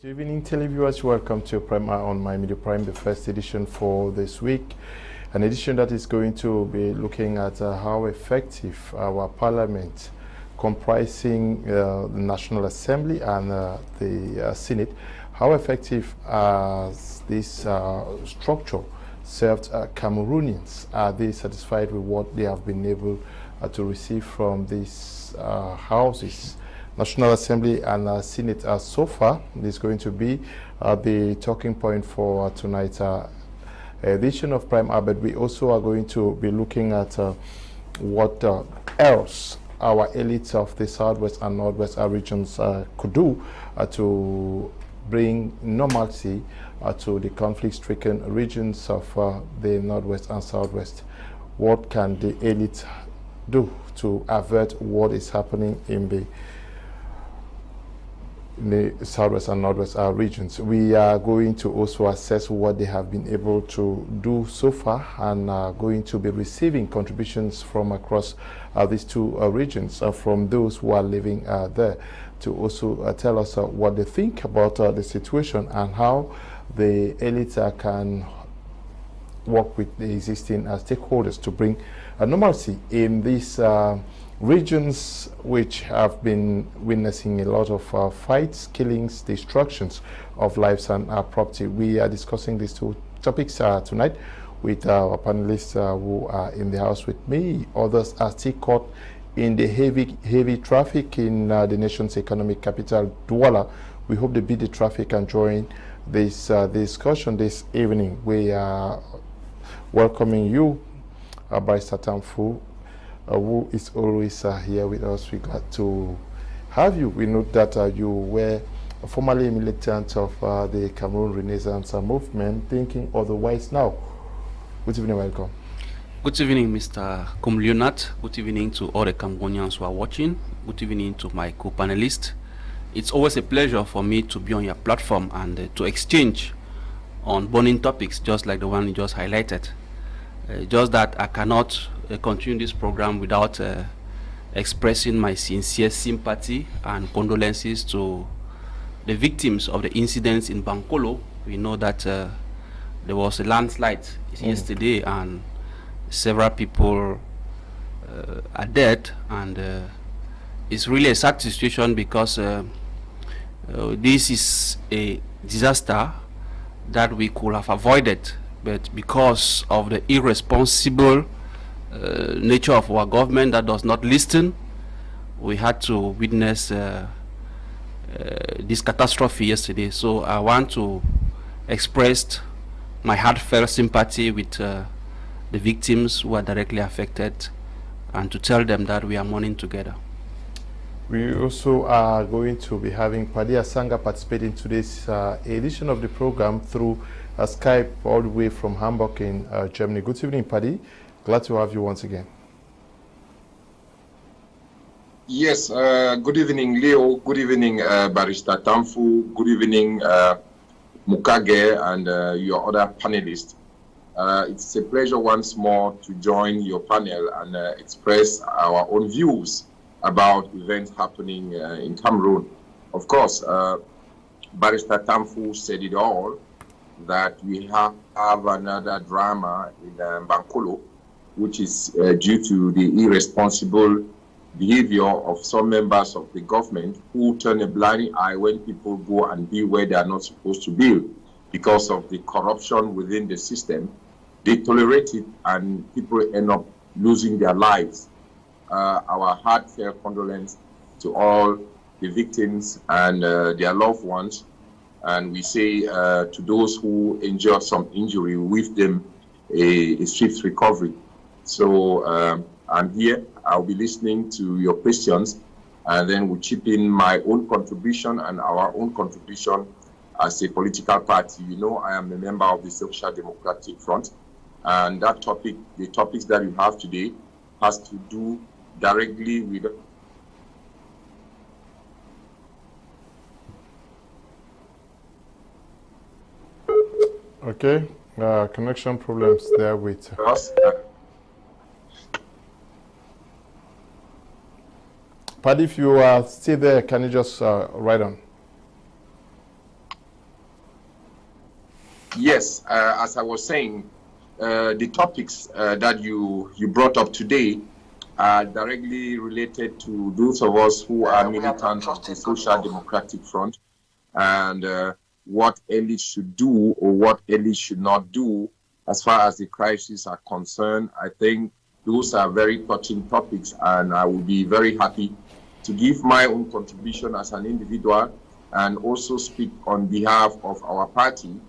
Good evening, televiewers. Welcome to Prime on My Media Prime, the first edition for this week. An edition that is going to be looking at how effective our parliament, comprising the National Assembly and the Senate, how effective this structure served Cameroonians. Are they satisfied with what they have been able to receive from these houses? National Assembly and Senate so far is going to be the talking point for tonight's edition of Prime But we also are going to be looking at what else our elites of the Southwest and Northwest regions could do to bring normalcy to the conflict-stricken regions of the Northwest and Southwest. What can the elites do to avert what is happening in the Southwest and Northwest regions? We are going to also assess what they have been able to do so far, and are going to be receiving contributions from across these two regions from those who are living there, to also tell us what they think about the situation and how the elites can work with the existing stakeholders to bring normalcy in these regions which have been witnessing a lot of fights, killings, destructions of lives and property. We are discussing these two topics tonight with our panelists who are in the house with me. Others are still caught in the heavy traffic in the nation's economic capital, Douala. We hope they beat the traffic and join this discussion this evening. We are welcoming you, Barrister Tamfu, who is always here with us. We glad to have you. We know that you were formerly a militant of the Cameroon Renaissance movement, thinking otherwise now. Good evening, welcome. Good evening, Mr. Kum Leonard. Good evening to all the Cameroonians who are watching. Good evening to my co-panelists. It's always a pleasure for me to be on your platform and to exchange on burning topics, just like the one you just highlighted. Just that I cannot continue this program without expressing my sincere sympathy and condolences to the victims of the incidents in Bankolo. We know that there was a landslide yesterday and several people are dead, and it's really a sad situation because this is a disaster that we could have avoided, but because of the irresponsible nature of our government that does not listen, we had to witness this catastrophe yesterday. So I want to express my heartfelt sympathy with the victims who are directly affected, and to tell them that we are mourning together. We also are going to be having Paddy Asanga participate in today's edition of the program through Skype all the way from Hamburg in Germany. Good evening, Paddy. Glad to have you once again. Yes, good evening, Leo. Good evening, Barrister Tamfu. Good evening, Mukage, and your other panelists. It's a pleasure once more to join your panel and express our own views about events happening in Cameroon. Of course, Barrister Tamfu said it all, that we have another drama in Bankolo, which is due to the irresponsible behavior of some members of the government who turn a blind eye when people go and be where they are not supposed to be. Because of the corruption within the system, they tolerate it and people end up losing their lives. Our heartfelt condolence to all the victims and their loved ones. And we say to those who endure some injury, we wish them a swift recovery. So I'm here. I'll be listening to your questions, and then we'll chip in my own contribution and our own contribution as a political party. You know, I am a member of the Social Democratic Front, and that topic, the topics that you have today, has to do directly with Okay, connection problems there with us. Paddy, if you are still there, can you just write on? Yes, as I was saying, the topics that you brought up today are directly related to those of us who are militants of the Social Democratic Front, and what elites should do or what elites should not do as far as the crises are concerned. I think those are very touching topics, and I will be very happy to give my own contribution as an individual and also speak on behalf of our party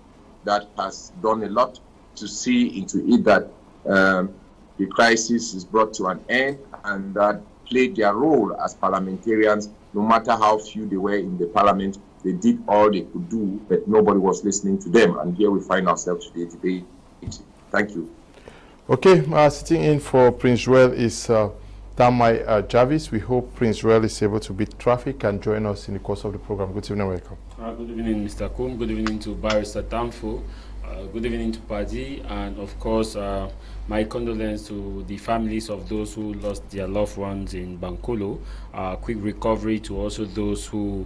that has done a lot to see into it that the crisis is brought to an end, and that played their role as parliamentarians. No matter how few they were in the parliament, they did all they could do, but nobody was listening to them. And here we find ourselves today. Thank you. Okay, sitting in for Prince Joel is Tamai Jarvis. We hope Prince Joel is able to beat traffic and join us in the course of the program. Good evening, welcome. Good evening, Mr. Kum. Good evening to Barrister Tamfu. Good evening to Paddy, and of course, my condolences to the families of those who lost their loved ones in Bankolo. Quick recovery to also those who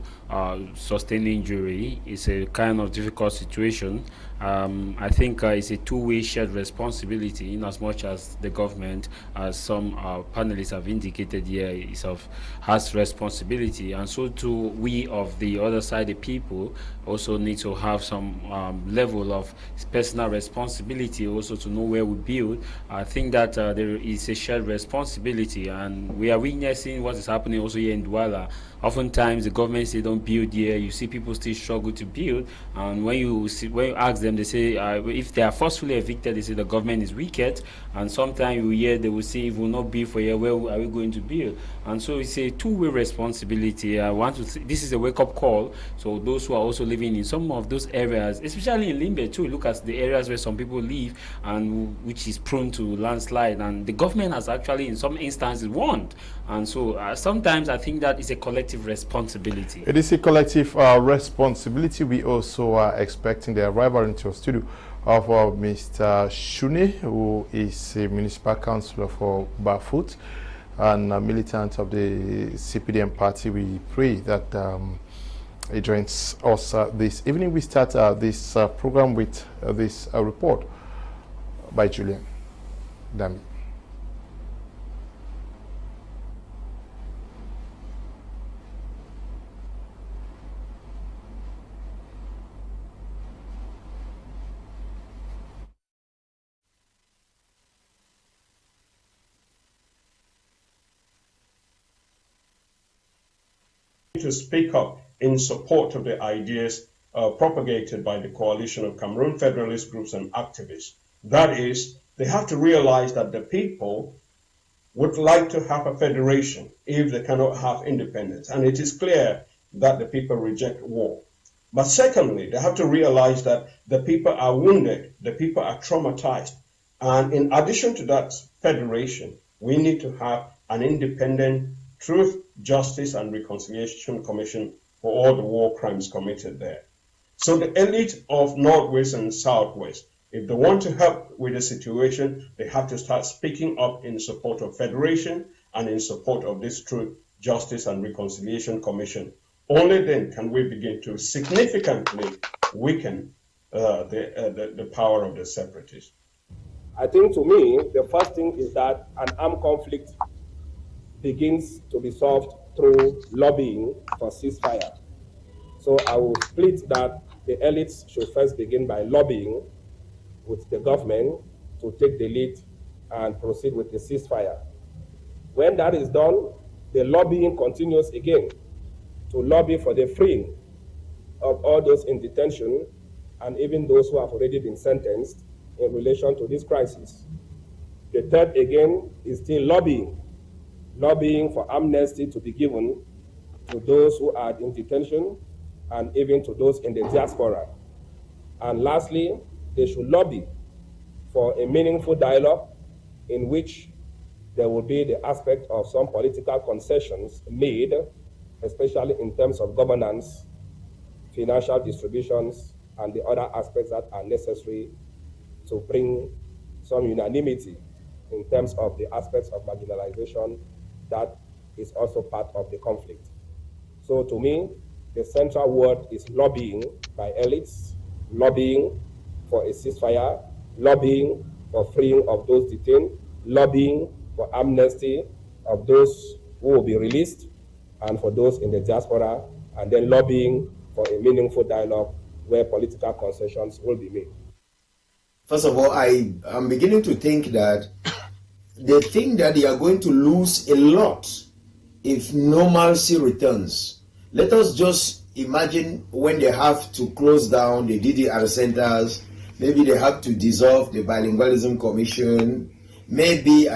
sustained injury. It's a kind of difficult situation. I think it's a two-way shared responsibility, in as much as the government, as some panelists have indicated here, has responsibility, and so too we of the other side, the people, also need to have some level of personal responsibility, also to know where we build. I think that there is a shared responsibility, and we are witnessing what is happening also here in Douala. Oftentimes the government say don't build here, you see people still struggle to build, and when you ask them, they say if they are forcefully evicted, they say the government is wicked, and sometimes you hear they will say, if we will not build for here, where are we going to build? And so it's a two-way responsibility. I want to this is a wake-up call, so those who are also living in some of those areas, especially in Limbe too, look at the areas where some people live and which is prone to landslide, and the government has actually in some instances warned. And so sometimes I think that is a collective responsibility. It is a collective responsibility. We also are expecting the arrival into our studio of Mr. Shunneh, who is a municipal councillor for Bafoot and a militant of the CPDM party. We pray that he joins us this evening. We start this program with this report by Julian Dami. To speak up in support of the ideas propagated by the coalition of Cameroon federalist groups and activists. That is, they have to realize that the people would like to have a federation if they cannot have independence. And it is clear that the people reject war. But secondly, they have to realize that the people are wounded, the people are traumatized. And in addition to that federation, we need to have an independent Truth, Justice and Reconciliation Commission for all the war crimes committed there. So the elite of Northwest and Southwest, if they want to help with the situation, they have to start speaking up in support of federation and in support of this Truth, Justice and Reconciliation Commission. Only then can we begin to significantly weaken the power of the separatists. I think, to me, the first thing is that an armed conflict begins to be solved through lobbying for ceasefire. So I will split that the elites should first begin by lobbying with the government to take the lead and proceed with the ceasefire. When that is done, the lobbying continues again to lobby for the freeing of all those in detention and even those who have already been sentenced in relation to this crisis. The third again is still lobbying for amnesty to be given to those who are in detention and even to those in the diaspora. And lastly, they should lobby for a meaningful dialogue in which there will be the aspect of some political concessions made, especially in terms of governance, financial distributions, and the other aspects that are necessary to bring some unanimity in terms of the aspects of marginalization that is also part of the conflict. So to me, the central word is lobbying by elites, lobbying for a ceasefire, lobbying for freeing of those detained, lobbying for amnesty of those who will be released and for those in the diaspora, and then lobbying for a meaningful dialogue where political concessions will be made. First of all, I am beginning to think that they think that they are going to lose a lot if normalcy returns. Let us just imagine when they have to close down the DDR centers, maybe they have to dissolve the Bilingualism Commission, maybe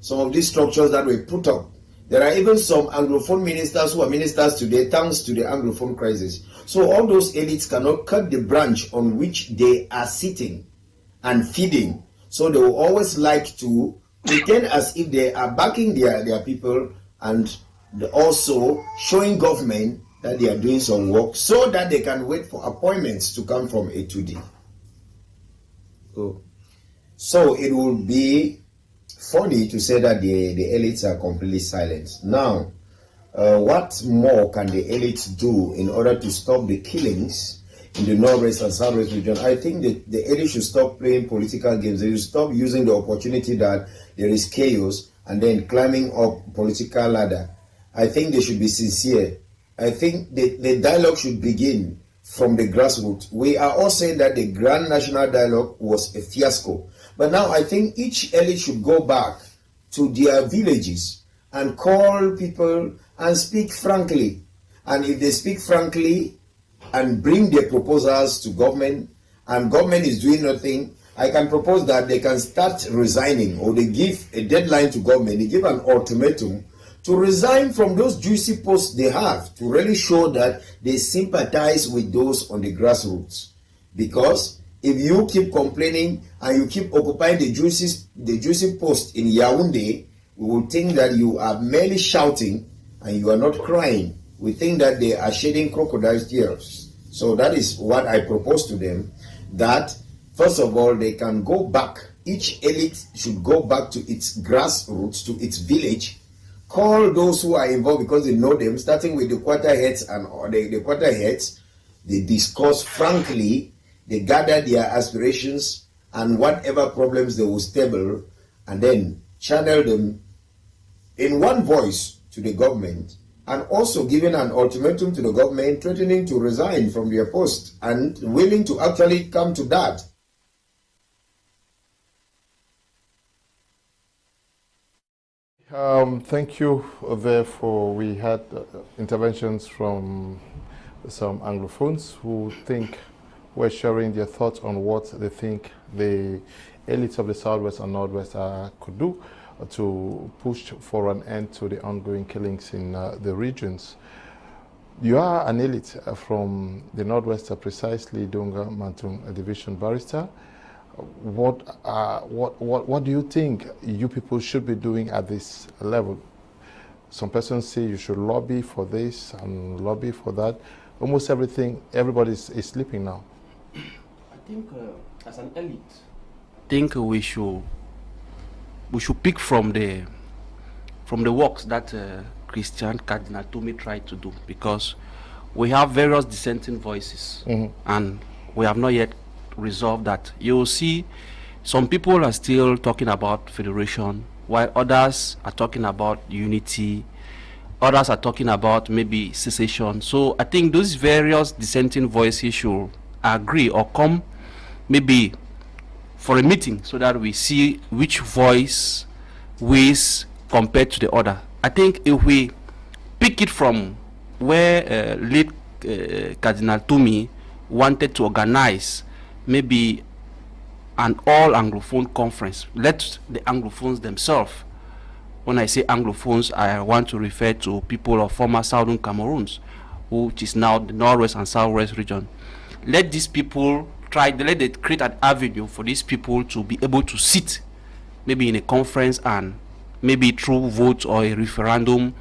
some of these structures that were put up. There are even some Anglophone ministers who are ministers today thanks to the Anglophone crisis. So all those elites cannot cut the branch on which they are sitting and feeding. So they will always like to pretend as if they are backing their people and also showing government that they are doing some work so that they can wait for appointments to come from A to D. So it will be funny to say that the elites are completely silent. Now, what more can the elites do in order to stop the killings in the Northwest and Southwest region? I think that the elites should stop playing political games. They should stop using the opportunity that there is chaos and then climbing up political ladder. I think they should be sincere. I think the dialogue should begin from the grassroots. We are all saying that the Grand National Dialogue was a fiasco. But now I think each elite should go back to their villages and call people and speak frankly. And if they speak frankly and bring their proposals to government, and government is doing nothing, I can propose that they can start resigning, or they give a deadline to government, they give an ultimatum to resign from those juicy posts they have, to really show that they sympathize with those on the grassroots. Because if you keep complaining and you keep occupying the juicy post in Yaoundé, we will think that you are merely shouting and you are not crying. We think that they are shedding crocodile tears. So that is what I propose to them, that first of all, they can go back. Each elite should go back to its grassroots, to its village, call those who are involved because they know them, starting with the quarter heads and the quarter heads. They discuss frankly, they gather their aspirations and whatever problems they will stable, and then channel them in one voice to the government, and also giving an ultimatum to the government, threatening to resign from their post and willing to actually come to that. Thank you. Therefore, we had interventions from some Anglophones who were sharing their thoughts on what they think the elites of the Southwest and Northwest could do to push for an end to the ongoing killings in the regions. You are an elite from the Northwest, precisely Donga Mantung Division Barrister. What do you think you people should be doing at this level? Some persons say you should lobby for this and lobby for that. Almost everybody is sleeping now. I think as an elite, I think we should pick from the works that Christian Cardinal Tumi tried to do, because we have various dissenting voices, and we have not yet resolved that. You will see some people are still talking about federation, while others are talking about unity, others are talking about maybe secession. So I think those various dissenting voices should agree or come maybe for a meeting so that we see which voice weighs compared to the other. I think if we pick it from where late Cardinal Tumi wanted to organize maybe an all Anglophone conference, let the Anglophones themselves, when I say Anglophones, I want to refer to people of former Southern Cameroons, which is now the Northwest and Southwest region. Let these people let it create an avenue for these people to be able to sit maybe in a conference, and maybe through vote or a referendum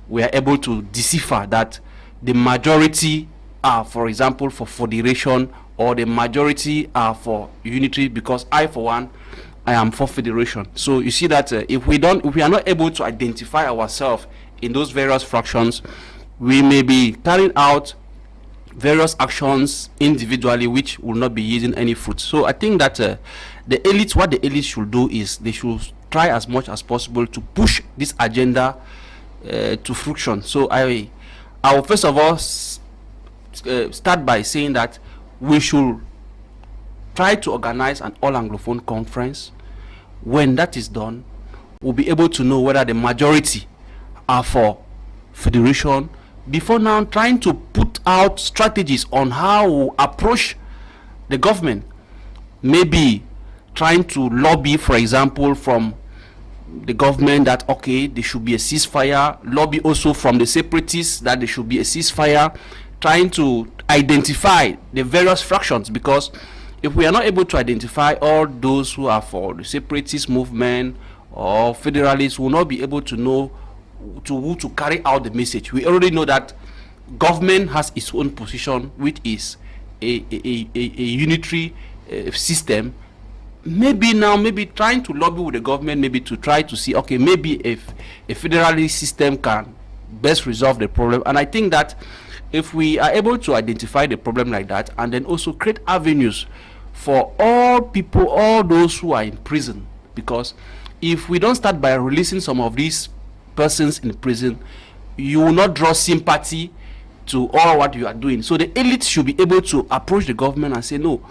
we are able to decipher that the majority are, for example, for federation, or the majority are for unity, because I, for one, I am for federation. So you see that if we are not able to identify ourselves in those various fractions, we may be carrying out various actions individually which will not be yielding any fruit. So I think that the elites, what the elites should do is they should try as much as possible to push this agenda to fruition. So I will first of all start by saying that we should try to organize an all-Anglophone conference. When that is done, we'll be able to know whether the majority are for federation, before now trying to put out strategies on how we approach the government. Maybe trying to lobby, for example, from the government that okay, there should be a ceasefire, lobby also from the separatists that there should be a ceasefire, trying to identify the various fractions, because if we are not able to identify all those who are for the separatist movement or federalists, we will not be able to know who to carry out the message. We already know that government has its own position, which is a unitary system. Maybe now, maybe trying to lobby with the government, maybe to try to see, okay, maybe if a federalist system can best resolve the problem. And I think that if we are able to identify the problem like that, and then also create avenues for all people, all those who are in prison, because if we don't start by releasing some of these persons in prison, you will not draw sympathy to all what you are doing. So the elites should be able to approach the government and say, no,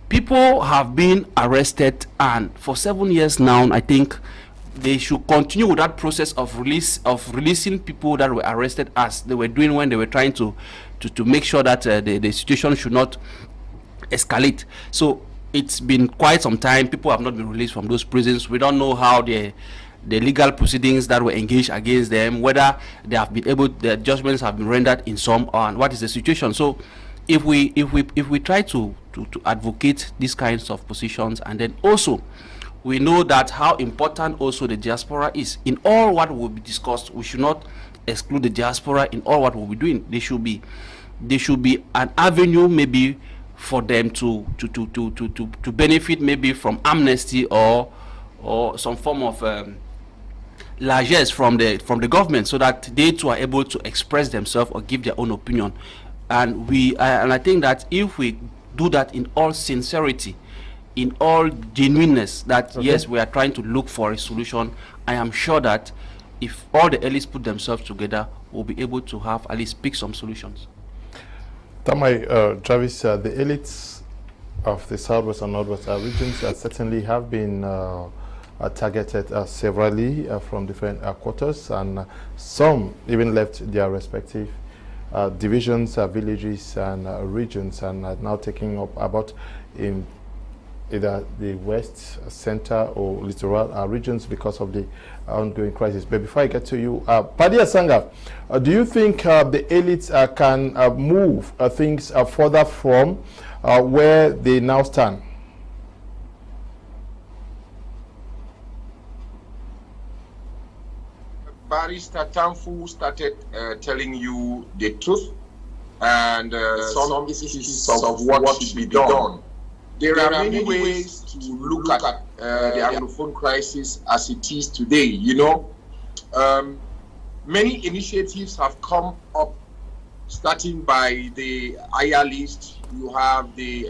people have been arrested, and for 7 years now, I think they should continue with that process of releasing people that were arrested, as they were doing when they were trying to make sure that the situation should not escalate. So it's been quite some time. People have not been released from those prisons. We don't know how the legal proceedings that were engaged against them, whether they have been able, the judgments have been rendered in some, and what is the situation. So if we try to advocate these kinds of positions, and then also we know that how important also the diaspora is in all what will be discussed. We should not exclude the diaspora in all what we'll be doing. There should be an avenue maybe for them to benefit maybe from amnesty or some form of largesse from the government, so that they too are able to express themselves or give their own opinion. And I think that if we do that in all sincerity, in all genuineness, that okay, yes, we are trying to look for a solution, I am sure that if all the elites put themselves together, we'll be able to have at least pick some solutions. Tamai, Travis, the elites of the Southwest and Northwest regions certainly have been targeted severally from different quarters, and some even left their respective divisions, villages and regions, and are now taking up about in either the west, center or littoral regions because of the ongoing crisis. But before I get to you, Paddy Asanga, do you think the elites can move things further from where they now stand? Barrister Tamfu started telling you the truth and some pieces of what should be done. There are many ways to look at the Anglophone crisis as it is today. You know, many initiatives have come up, starting by the IR list. You have the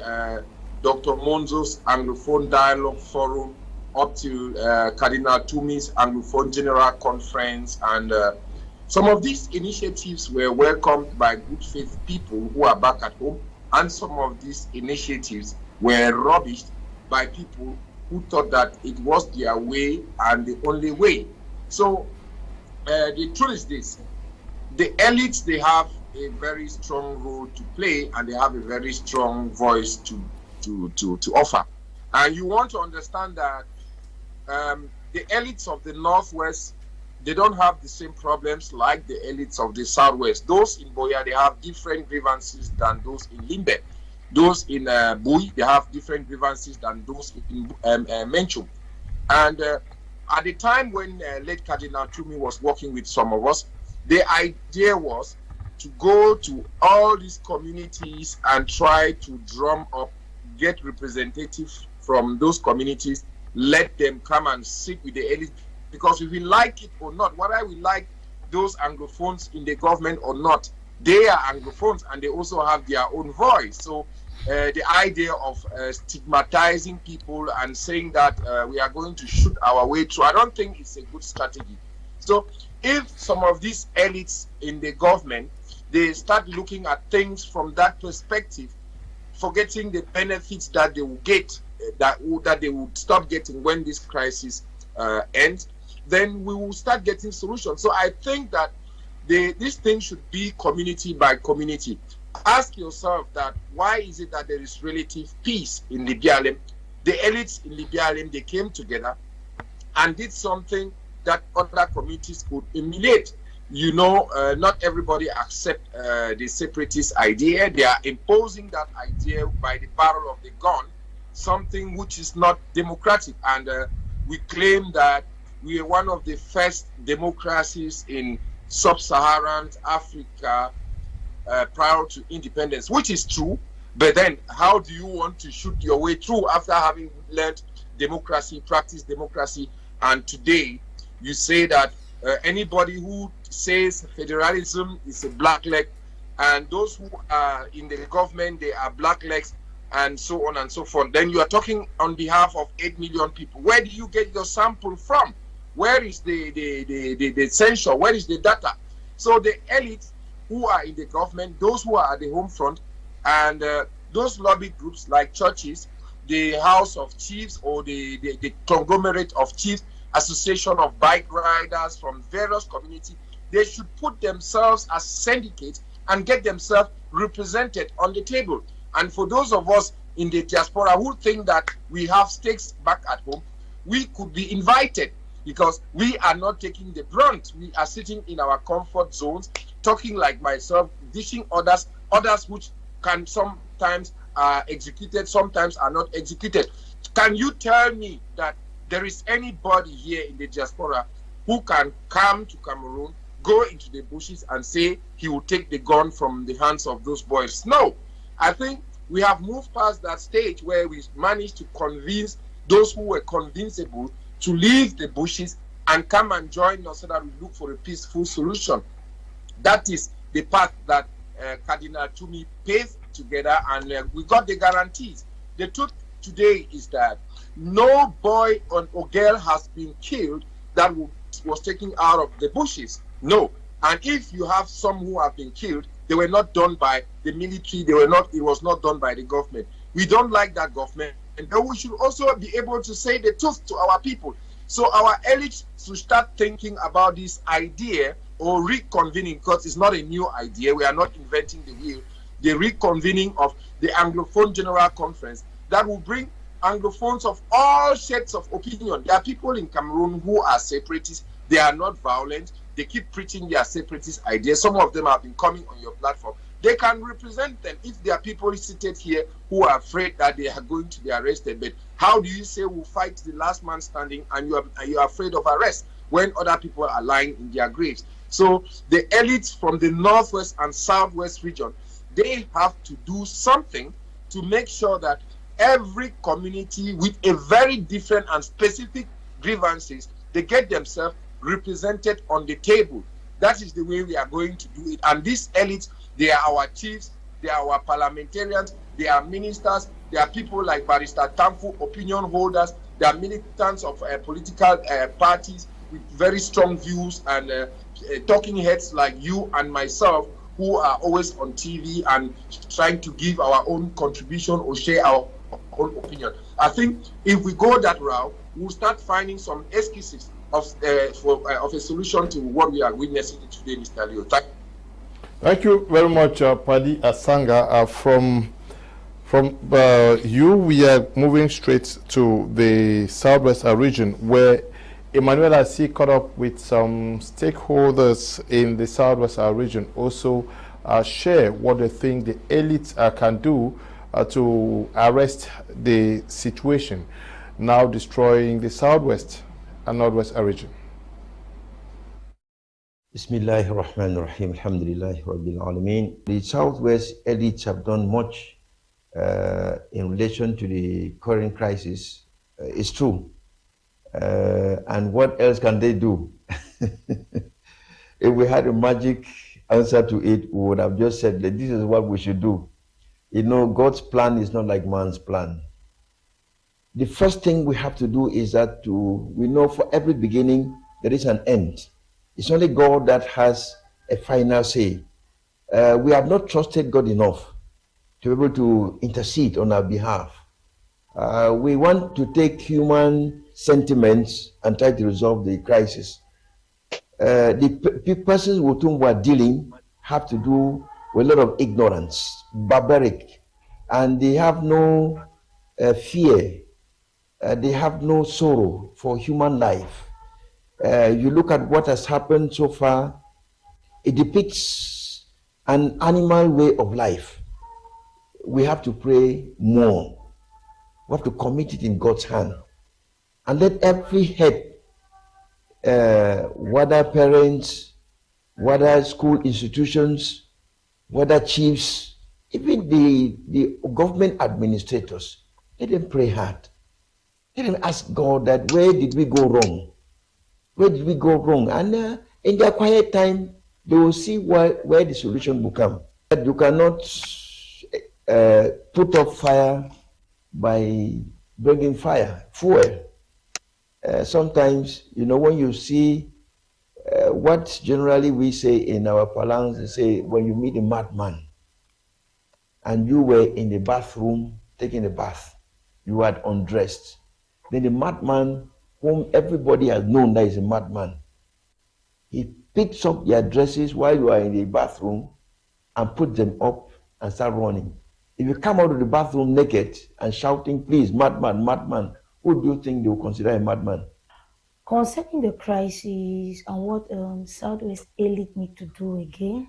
Dr. Monzo's Anglophone Dialogue Forum, up to Cardinal Tumi's Anglophone General Conference, and some of these initiatives were welcomed by good faith people who are back at home, and some of these initiatives were rubbished by people who thought that it was their way and the only way. So the truth is this: the elites, they have a very strong role to play, and they have a very strong voice to offer. And you want to understand that the elites of the Northwest, they don't have the same problems like the elites of the Southwest. Those in Boya, they have different grievances than those in Limbe. Those in Bui, they have different grievances than those in Menchum. And at the time when late Cardinal Tumi was working with some of us, the idea was to go to all these communities and try to drum up, get representatives from those communities, let them come and sit with the elites. Because if we like it or not, whether we like those Anglophones in the government or not, they are Anglophones and they also have their own voice. So the idea of stigmatizing people and saying that we are going to shoot our way through, I don't think it's a good strategy. So if some of these elites in the government, they start looking at things from that perspective, forgetting the benefits that they will get, that they would stop getting when this crisis ends, then we will start getting solutions. So I think that this thing should be community by community. Ask yourself that why is it that there is relative peace in Libya? The elites in Libya, they came together and did something that other communities could emulate. You know, not everybody accept the separatist idea. They are imposing that idea by the barrel of the gun, something which is not democratic. And we claim that we are one of the first democracies in sub-Saharan Africa prior to independence, which is true. But then how do you want to shoot your way through after having learned democracy, practice democracy, and today you say that anybody who says federalism is a black leg, and those who are in the government, they are black legs, and so on and so forth. Then you are talking on behalf of 8 million people. Where do you get your sample from? Where is the censure? Where is the data? So the elites who are in the government, those who are at the home front, and those lobby groups like churches, the House of Chiefs or the conglomerate of chiefs, association of bike riders from various communities, they should put themselves as syndicates and get themselves represented on the table. And for those of us in the diaspora who think that we have stakes back at home, we could be invited, because we are not taking the brunt. We are sitting in our comfort zones, talking like myself, dishing others which can sometimes are executed, sometimes are not executed. Can you tell me that there is anybody here in the diaspora who can come to Cameroon, go into the bushes and say he will take the gun from the hands of those boys? No. I think we have moved past that stage where we managed to convince those who were convincible to leave the bushes and come and join us so that we look for a peaceful solution. That is the path that Cardinal Tumi paved together, and we got the guarantees. The truth today is that no boy or girl has been killed that was taken out of the bushes. No. And if you have some who have been killed, they were not done by the military, it was not done by the government. We don't like that government. And then we should also be able to say the truth to our people. So our elites should start thinking about this idea or reconvening, because it's not a new idea. We are not inventing the wheel. The reconvening of the Anglophone General Conference that will bring Anglophones of all shades of opinion. There are people in Cameroon who are separatists. They are not violent. They keep preaching their separatist ideas. Some of them have been coming on your platform. They can represent them if there are people seated here who are afraid that they are going to be arrested. But how do you say we'll fight the last man standing and you are afraid of arrest when other people are lying in their graves? So the elites from the northwest and southwest region, they have to do something to make sure that every community with a very different and specific grievances, they get themselves represented on the table. That is the way we are going to do it. And these elites, they are our chiefs, they are our parliamentarians, they are ministers, they are people like Barrister Tamfu, opinion holders, they are militants of political parties with very strong views, and talking heads like you and myself who are always on TV and trying to give our own contribution or share our own opinion. I think if we go that route, we'll start finding some excuses of a solution to what we are witnessing today, Mr. Leo. Thank you very much, Paddy Asanga. From you, we are moving straight to the Southwest region, where Emmanuel has caught up with some stakeholders in the Southwest region, also share what they think the elites can do to arrest the situation now destroying the Southwest and Northwest region. Bismillahir Rahmanir Rahim, Alhamdulillahi Rabbil Alameen. The Southwest elites have done much in relation to the current crisis. It's true. And what else can they do? If we had a magic answer to it, we would have just said that this is what we should do. You know, God's plan is not like man's plan. The first thing we have to do is that we know for every beginning there is an end. It's only God that has a final say. We have not trusted God enough to be able to intercede on our behalf. We want to take human sentiments and try to resolve the crisis. The persons with whom we are dealing have to do with a lot of ignorance, barbaric, and they have no fear. They have no sorrow for human life. You look at what has happened so far, it depicts an animal way of life. We have to pray more. We have to commit it in God's hand. And let every head, whether parents, whether school institutions, whether chiefs, even the government administrators, let them pray hard. Let them ask God that where did we go wrong? Where did we go wrong? And in their quiet time, they will see where the solution will come. You cannot put up fire by bringing fuel. Sometimes, you know, when you see what generally we say in our parlance, they say when you meet a madman and you were in the bathroom taking a bath, you had undressed. Then the madman, whom everybody has known that is a madman, he picks up your dresses while you are in the bathroom and put them up and start running. If you come out of the bathroom naked and shouting, please, madman, madman, who do you think they will consider a madman? Concerning the crisis and what Southwest elite need to do again,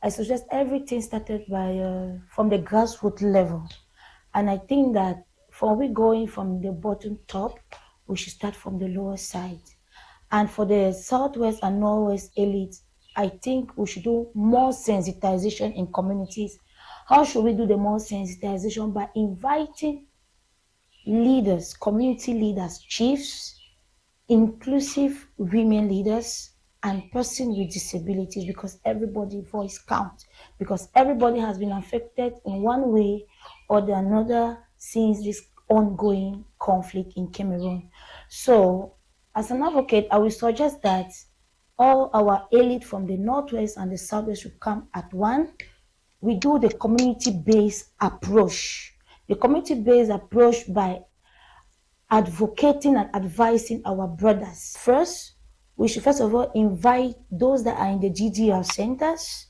I suggest everything started by from the grassroots level. And I think that for we going from the bottom top, we should start from the lower side. And for the Southwest and Northwest elites, I think we should do more sensitization in communities. How should we do the more sensitization? By inviting leaders, community leaders, chiefs, inclusive women leaders, and persons with disabilities, because everybody's voice counts, because everybody has been affected in one way or the another since this ongoing conflict in Cameroon. So, as an advocate, I will suggest that all our elite from the Northwest and the Southwest should come at one. We do the community-based approach. The community-based approach by advocating and advising our brothers. First, we should first of all invite those that are in the GDR centers,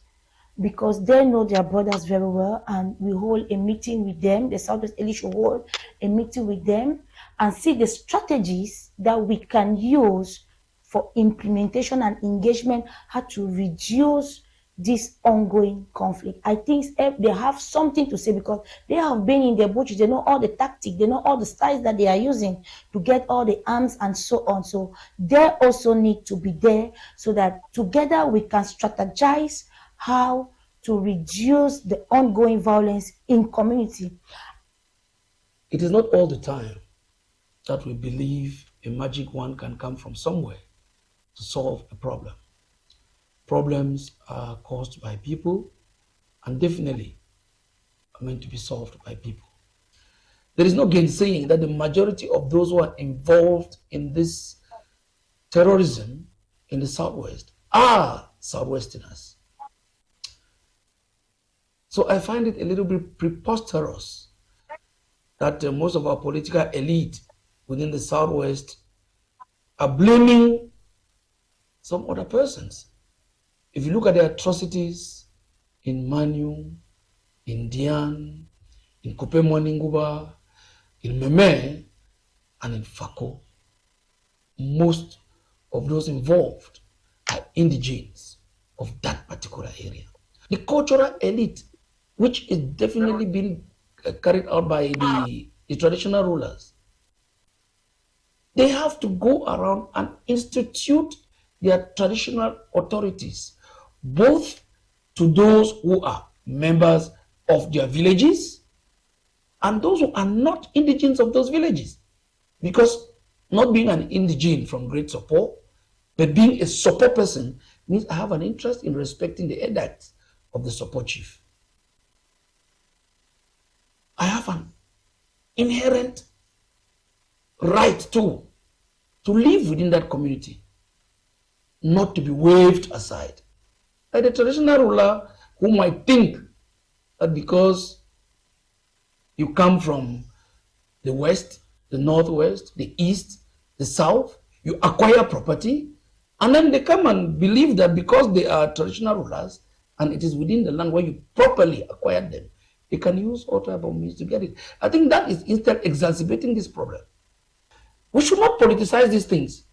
because they know their brothers very well, and we hold a meeting with them. The Southwest elite should hold a meeting with them and see the strategies that we can use for implementation and engagement, how to reduce this ongoing conflict. I think they have something to say, because they have been in the bushes. They know all the tactics, they know all the styles that they are using to get all the arms and so on. So they also need to be there, so that together we can strategize how to reduce the ongoing violence in community. It is not all the time that we believe a magic wand can come from somewhere to solve a problem. Problems are caused by people and definitely are meant to be solved by people. There is no gainsaying that the majority of those who are involved in this terrorism in the Southwest are Southwesterners. So I find it a little bit preposterous that most of our political elite within the Southwest are blaming some other persons. If you look at the atrocities in Manu, in Dian, in Kupe Mwaninguba, in Meme, and in Fako, most of those involved are indigenes of that particular area. The cultural elite, which is definitely being carried out by the traditional rulers, they have to go around and institute their traditional authorities, both to those who are members of their villages and those who are not indigenes of those villages. Because not being an indigene from Great Support, but being a support person means I have an interest in respecting the edicts of the support chief. I have an inherent right to live within that community, not to be waved aside. Like the traditional ruler who might think that because you come from the west, the northwest, the east, the south, you acquire property, and then they come and believe that because they are traditional rulers and it is within the land where you properly acquired them, they can use all type of means to get it. I think that is instead exacerbating this problem. We should not politicize these things.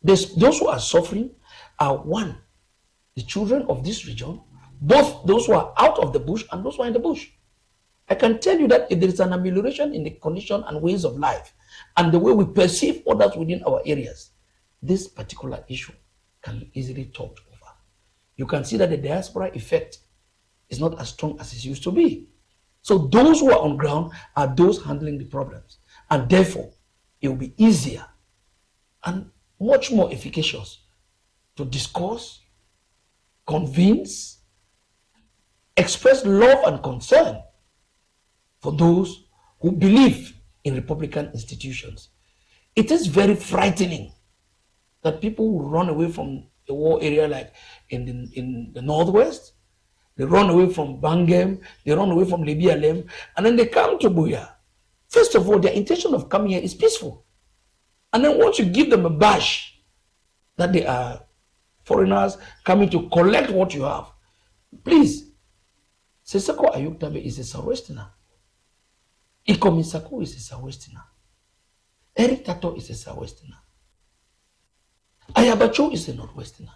Those who are suffering are one, the children of this region, both those who are out of the bush and those who are in the bush. I can tell you that if there is an amelioration in the condition and ways of life and the way we perceive others within our areas, this particular issue can be easily talked over. You can see that the diaspora effect is not as strong as it used to be. So those who are on ground are those handling the problems. And therefore, it will be easier and much more efficacious to discuss, convince, express love and concern for those who believe in Republican institutions. It is very frightening that people who run away from the war area, like in the northwest, they run away from Bangem, they run away from Libialem, and then they come to Buya. First of all, their intention of coming here is peaceful. And then once you give them a bash that they are foreigners coming to collect what you have, please, Sesako Ayuktabe is a Southwesterner. Ikomi Sako is a Southwesterner. Eric Tato is a Southwesterner. Ayabacho is a Northwesterner.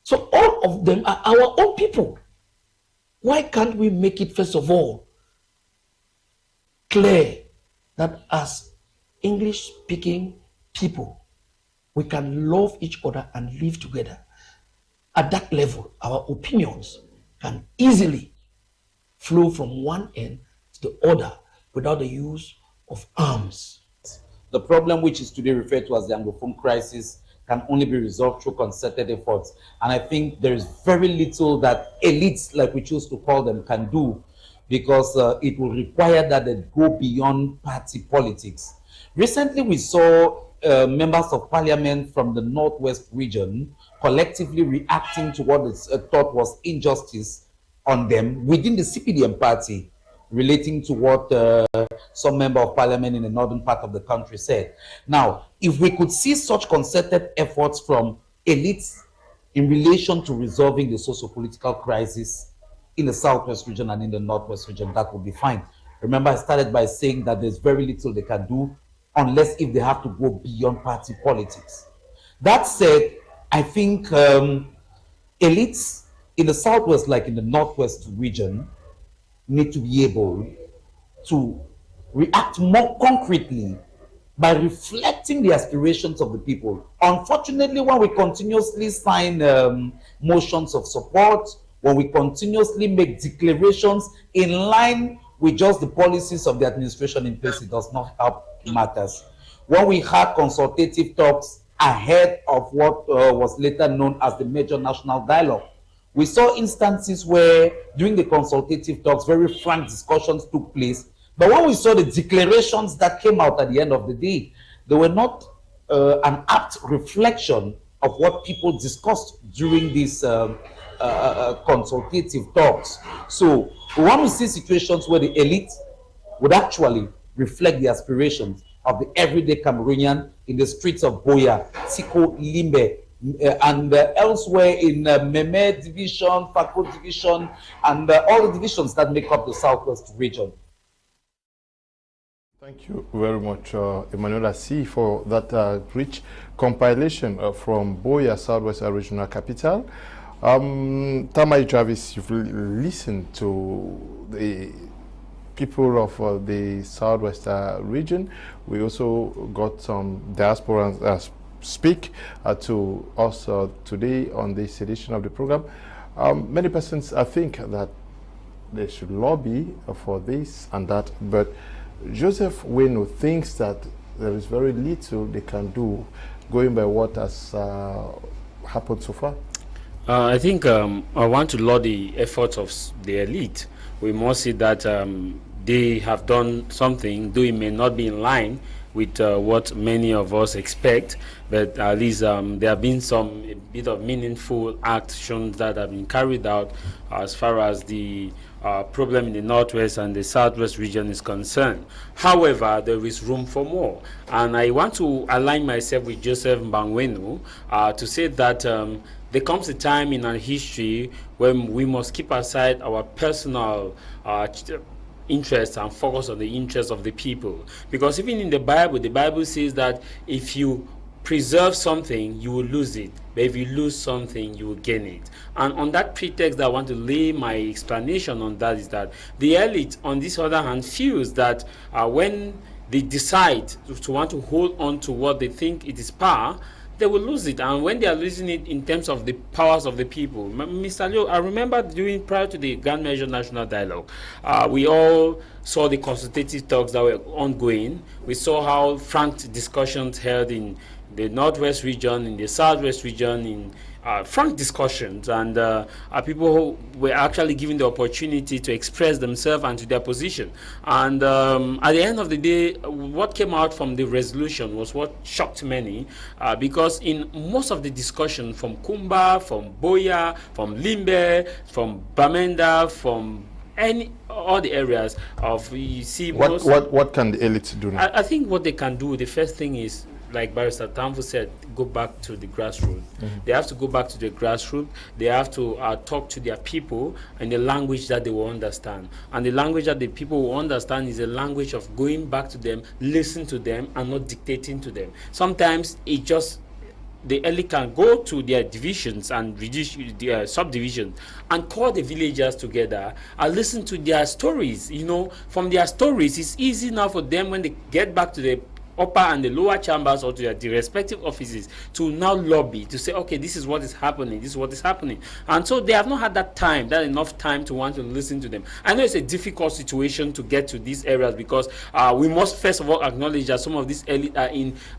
So all of them are our own people. Why can't we make it, first of all, clear that as English-speaking people, we can love each other and live together? At that level, our opinions can easily flow from one end to the other without the use of arms. The problem, which is today referred to as the Anglophone crisis, can only be resolved through concerted efforts. And I think there is very little that elites, like we choose to call them, can do, because it will require that they go beyond party politics. Recently, we saw members of parliament from the Northwest region collectively reacting to what is thought was injustice on them within the CPDM party, relating to what some member of parliament in the northern part of the country said. Now, if we could see such concerted efforts from elites in relation to resolving the socio-political crisis in the Southwest region and in the Northwest region, that would be fine. Remember, I started by saying that there's very little they can do unless if they have to go beyond party politics. That said, I think elites in the Southwest, like in the Northwest region, need to be able to react more concretely by reflecting the aspirations of the people. Unfortunately, when we continuously sign motions of support, when we continuously make declarations in line with just the policies of the administration in place, it does not help matters. When we had consultative talks ahead of what was later known as the Major National Dialogue, we saw instances where during the consultative talks, very frank discussions took place. But when we saw the declarations that came out at the end of the day, they were not an apt reflection of what people discussed during these consultative talks. So we want to see situations where the elite would actually reflect the aspirations of the everyday Cameroonian in the streets of Boya, Siko, Limbe, and elsewhere in Meme division, Fako division, and all the divisions that make up the Southwest region. Thank you very much, Emmanuel Assi, for that rich compilation from Boya, Southwest Regional Capital. Tamai Travis, you've listened to the people of the Southwest region. We also got some diasporans speak to us today on this edition of the program. Many persons think that they should lobby for this and that, but Joseph Wenu thinks that there is very little they can do, going by what has happened so far? I think I want to laud the efforts of the elite. We must see that they have done something, though it may not be in line with what many of us expect, but at least there have been a bit of meaningful actions that have been carried out as far as the problem in the Northwest and the Southwest region is concerned. However, there is room for more. And I want to align myself with Joseph Mbangwenu to say that there comes a time in our history when we must keep aside our personal interests and focus on the interests of the people. Because even in the Bible says that if you preserve something, you will lose it. But if you lose something, you will gain it. And on that pretext, I want to lay my explanation on that is that the elite, on this other hand, feels that when they decide to want to hold on to what they think it is power, they will lose it. And when they are losing it in terms of the powers of the people, Mr. Leo, I remember prior to the Grand Measure National Dialogue, we all saw the consultative talks that were ongoing. We saw how frank discussions held in the Northwest region, in the Southwest region, in frank discussions, and people who were actually given the opportunity to express themselves and to their position. And at the end of the day, what came out from the resolution was what shocked many, because in most of the discussion from Kumba, from Boya, from Limbe, from Bamenda, from all the areas of, you see, what can the elites do now? I think what they can do, the first thing is, like Barrister Tamfu said, go back to the grassroots. They have to go back to the grassroots. They have to talk to their people in the language that they will understand. And the language that the people will understand is a language of going back to them, listen to them, and not dictating to them. Sometimes it just, the elite can go to their divisions and reduce their subdivisions and call the villagers together and listen to their stories. You know, from their stories, it's easy now for them when they get back to the upper and the lower chambers or to the respective offices to now lobby to say, okay, this is what is happening, this is what is happening. And so they have not had that enough time to want to listen to them. I know it's a difficult situation to get to these areas because we must first of all acknowledge that some of these elite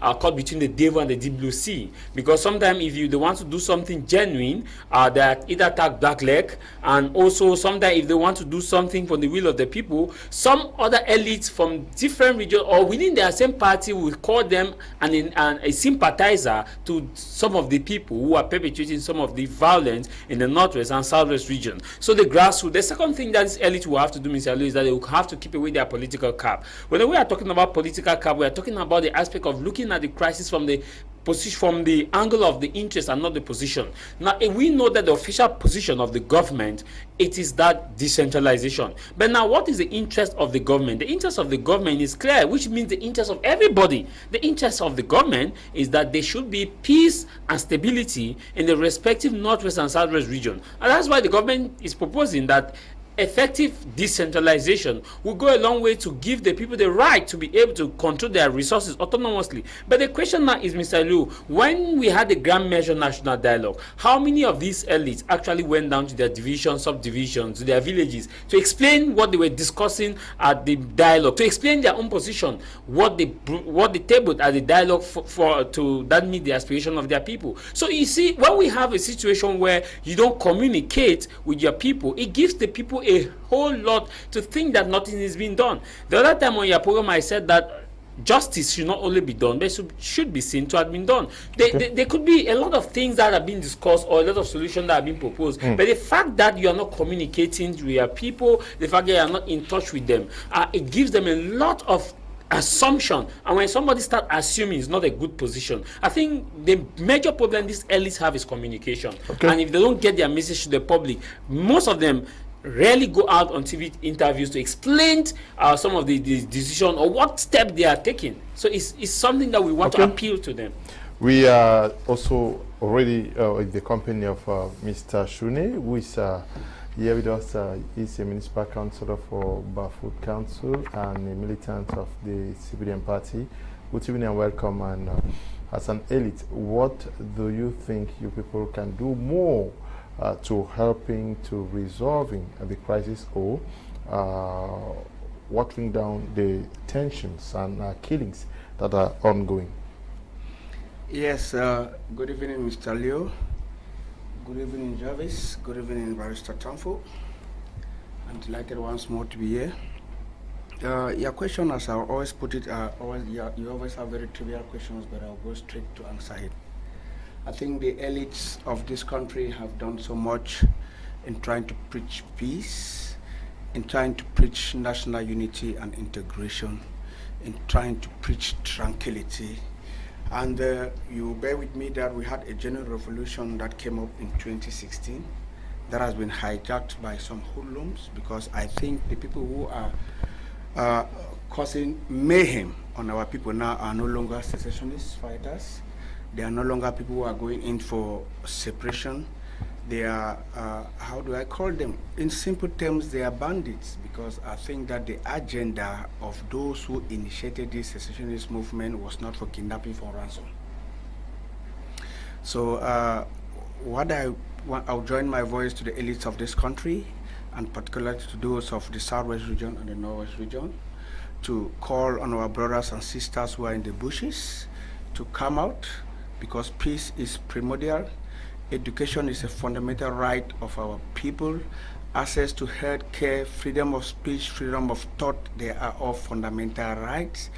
are caught between the devil and the deep blue sea. Because sometimes if they want to do something genuine, they either attack black leg, and also sometimes if they want to do something for the will of the people, some other elites from different regions or within their same party will call them a sympathizer to some of the people who are perpetrating some of the violence in the Northwest and Southwest region. So the grassroots, the second thing that this elite will have to do, Mr. Lewis, is that they will have to keep away their political cap. When we are talking about political cap, we are talking about the aspect of looking at the crisis from the position, from the angle of the interest and not the position. Now, we know that the official position of the government, it is that decentralization. But now, what is the interest of the government? The interest of the government is clear, which means the interest of everybody. The interest of the government is that there should be peace and stability in the respective Northwest and Southwest region. And that's why the government is proposing that effective decentralization will go a long way to give the people the right to be able to control their resources autonomously. But the question now is, Mr. Liu, when we had the Grand Measure National Dialogue, how many of these elites actually went down to their divisions, subdivisions, to their villages to explain what they were discussing at the dialogue, to explain their own position, what they tabled at the dialogue to that meet the aspiration of their people? So you see, when we have a situation where you don't communicate with your people, it gives the people a whole lot to think that nothing is being done. The other time on your program, I said that justice should not only be done, but should be seen to have been done. There could be a lot of things that have been discussed or a lot of solutions that have been proposed, but the fact that you are not communicating with your people, the fact that you are not in touch with them, it gives them a lot of assumption, and when somebody starts assuming, it's not a good position. I think the major problem these elites have is communication, and if they don't get their message to the public, most of them rarely go out on TV interviews to explain some of the decision or what step they are taking. So it's something that we want to appeal to them. We are also already in the company of Mr. Shunneh, who is here with us. He's a municipal councillor for Bafoot Council and a militant of the Civilian Party. Good evening and welcome. And as an elite, what do you think you people can do more to helping to resolving the crisis or watering down the tensions and killings that are ongoing? Yes, good evening, Mr. Leo. Good evening, Jarvis. Good evening, Barrister Tamfu. I'm delighted once more to be here. Your question, as I always put it, you always have very trivial questions, but I'll go straight to answer it. I think the elites of this country have done so much in trying to preach peace, in trying to preach national unity and integration, in trying to preach tranquility. And you bear with me that we had a general revolution that came up in 2016 that has been hijacked by some hoodlums, because I think the people who are causing mayhem on our people now are no longer secessionist fighters. They are no longer people who are going in for separation. They are, how do I call them? In simple terms, they are bandits, because I think that the agenda of those who initiated this secessionist movement was not for kidnapping for ransom. So I'll join my voice to the elites of this country, and particularly to those of the Southwest region and the Northwest region, to call on our brothers and sisters who are in the bushes to come out, because peace is primordial. Education is a fundamental right of our people. Access to health care, freedom of speech, freedom of thought, they are all fundamental rights.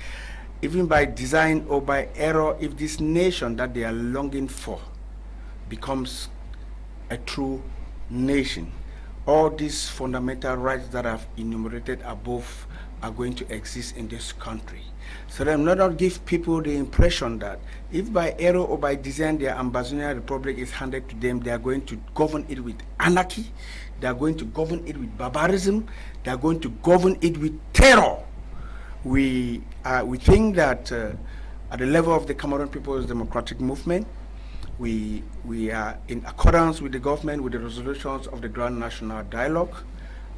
Even by design or by error, if this nation that they are longing for becomes a true nation, all these fundamental rights that I've enumerated above are going to exist in this country. So let not give people the impression that if by error or by design their ambassadorial republic is handed to them, they are going to govern it with anarchy, they are going to govern it with barbarism, they are going to govern it with terror. We think that at the level of the Cameroon People's Democratic Movement, we are in accordance with the government, with the resolutions of the Grand National Dialogue.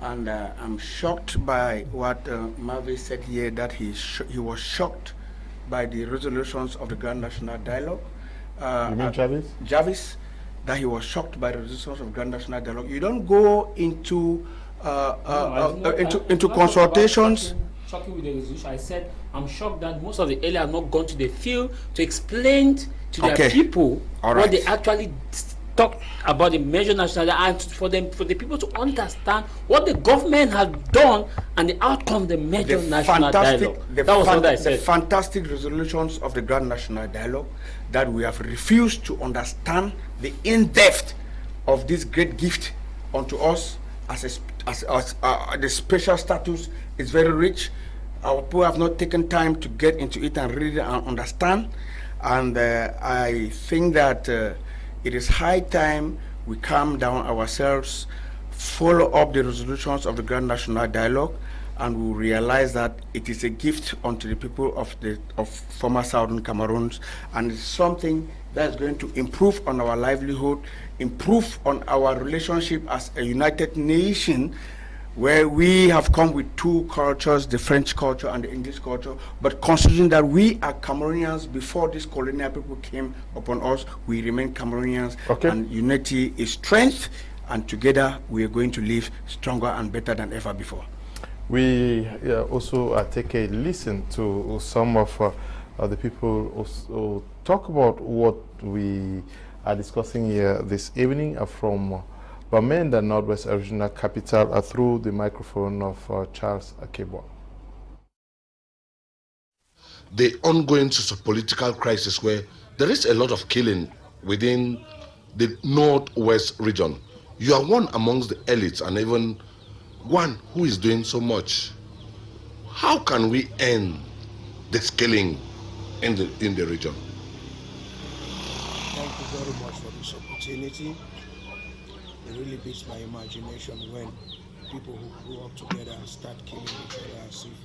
And I'm shocked by what Marvin said here, that he was shocked by the resolutions of the Grand National Dialogue. You mean Jarvis? Jarvis, that he was shocked by the resolutions of Grand National Dialogue. You don't go into into consultations. Shocking with the resolution. I said I'm shocked that most of the earlier have not gone to the field to explain to their people what they actually talk about the major national, and for the people to understand what the government has done and the outcome of the major national dialogue. That was what I said. The fantastic resolutions of the Grand National Dialogue that we have refused to understand the in-depth of this great gift unto us as the special status is very rich. Our people have not taken time to get into it and read it and understand. And I think that it is high time we calm down ourselves, follow up the resolutions of the Grand National Dialogue, and we realize that it is a gift unto the people of former Southern Cameroons, and it's something that is going to improve on our livelihood, improve on our relationship as a united nation, where we have come with two cultures, the French culture and the English culture, but considering that we are Cameroonians before these colonial people came upon us, we remain Cameroonians, and unity is strength, and together we are going to live stronger and better than ever before. We also take a listen to some of the people also talk about what we are discussing here this evening from Bamenda, Northwest Regional Capital, through the microphone of Charles Akebwa. The ongoing socio-political crisis where there is a lot of killing within the Northwest region. You are one amongst the elites and even one who is doing so much. How can we end this killing in the region? Thank you very much for this opportunity. It really beats my imagination when people who grew up together start killing each other as if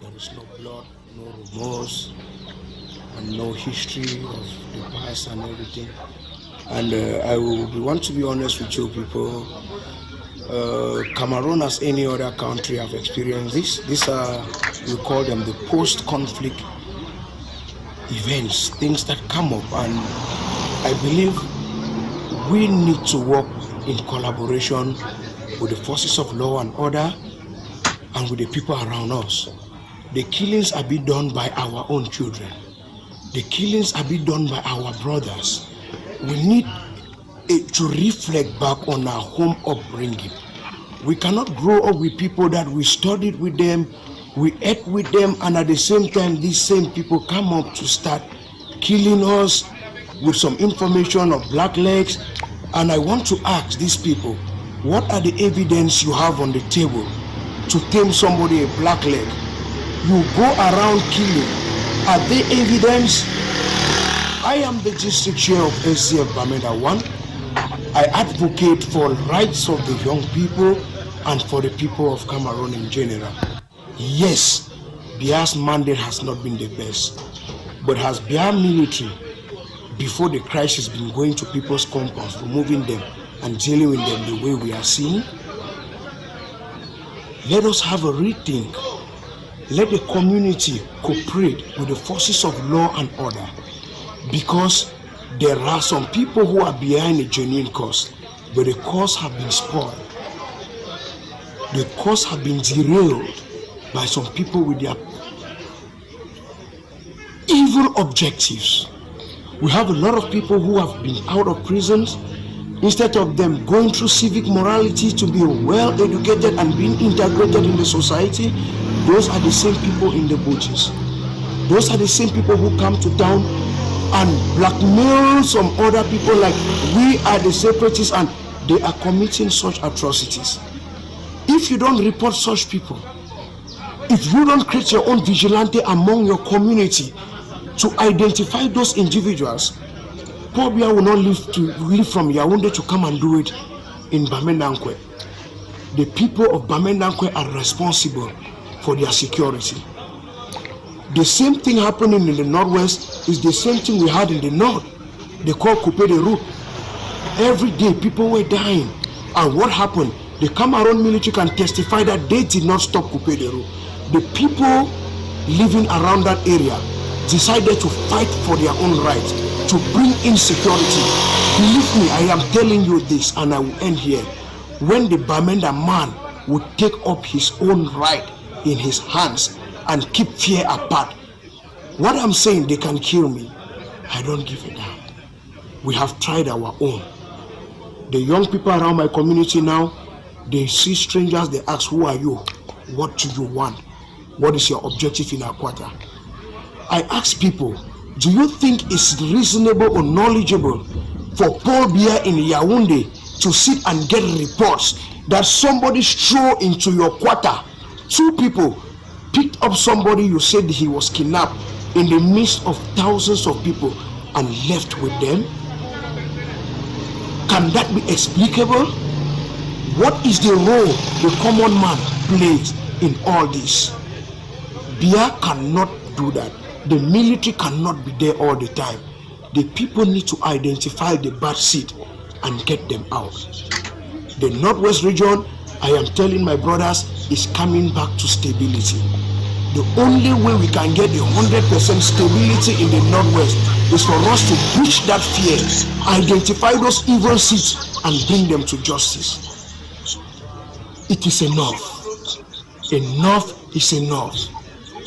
there is no blood, no remorse, and no history of the past and everything. And I want to be honest with you people. Cameroon, as any other country, have experienced this. These are, we call them the post-conflict events, things that come up, and I believe we need to work in collaboration with the forces of law and order and with the people around us. The killings are being done by our own children. The killings are being done by our brothers. We need to reflect back on our home upbringing. We cannot grow up with people that we studied with them, we ate with them, and at the same time, these same people come up to start killing us with some information of black legs. And I want to ask these people, what are the evidence you have on the table to tame somebody a black leg? You go around killing. Are there evidence? I am the district chair of SCF Bamenda 1. I advocate for rights of the young people and for the people of Cameroon in general. Yes, Bia's mandate has not been the best, but has Bia military, before the crisis, been going to people's compounds, removing them and dealing with them the way we are seeing? Let us have a rethink. Let the community cooperate with the forces of law and order, because there are some people who are behind a genuine cause, but the cause have been spoiled. The cause have been derailed by some people with their evil objectives. We have a lot of people who have been out of prisons. Instead of them going through civic morality to be well educated and being integrated in the society, those are the same people in the bushes. Those are the same people who come to town and blackmail some other people like we are the separatists, and they are committing such atrocities. If you don't report such people, if you don't create your own vigilante among your community to identify those individuals, Pobia will not leave from Yaoundé to come and do it in Bamendankwe. The people of Bamendankwe are responsible for their security. The same thing happening in the northwest is the same thing we had in the north. They call Coupe de Route. Every day people were dying. And what happened? The Cameroon military can testify that they did not stop Coupe de Route. The people living around that area decided to fight for their own rights, to bring insecurity. Believe me, I am telling you this, and I will end here. When the Bamenda man would take up his own right in his hands and keep fear apart, what I'm saying, they can kill me, I don't give a damn. We have tried our own. The young people around my community now, they see strangers, they ask, who are you? What do you want? What is your objective in Akwata? I ask people, do you think it's reasonable or knowledgeable for Paul Biya in Yaoundé to sit and get reports that somebody threw into your quarter? 2 people picked up somebody you said he was kidnapped in the midst of thousands of people and left with them? Can that be explicable? What is the role the common man plays in all this? Biya cannot do that. The military cannot be there all the time. The people need to identify the bad seed and get them out. The Northwest region, I am telling my brothers, is coming back to stability. The only way we can get the 100% stability in the Northwest is for us to breach that fear, identify those evil seeds, and bring them to justice. It is enough. Enough is enough.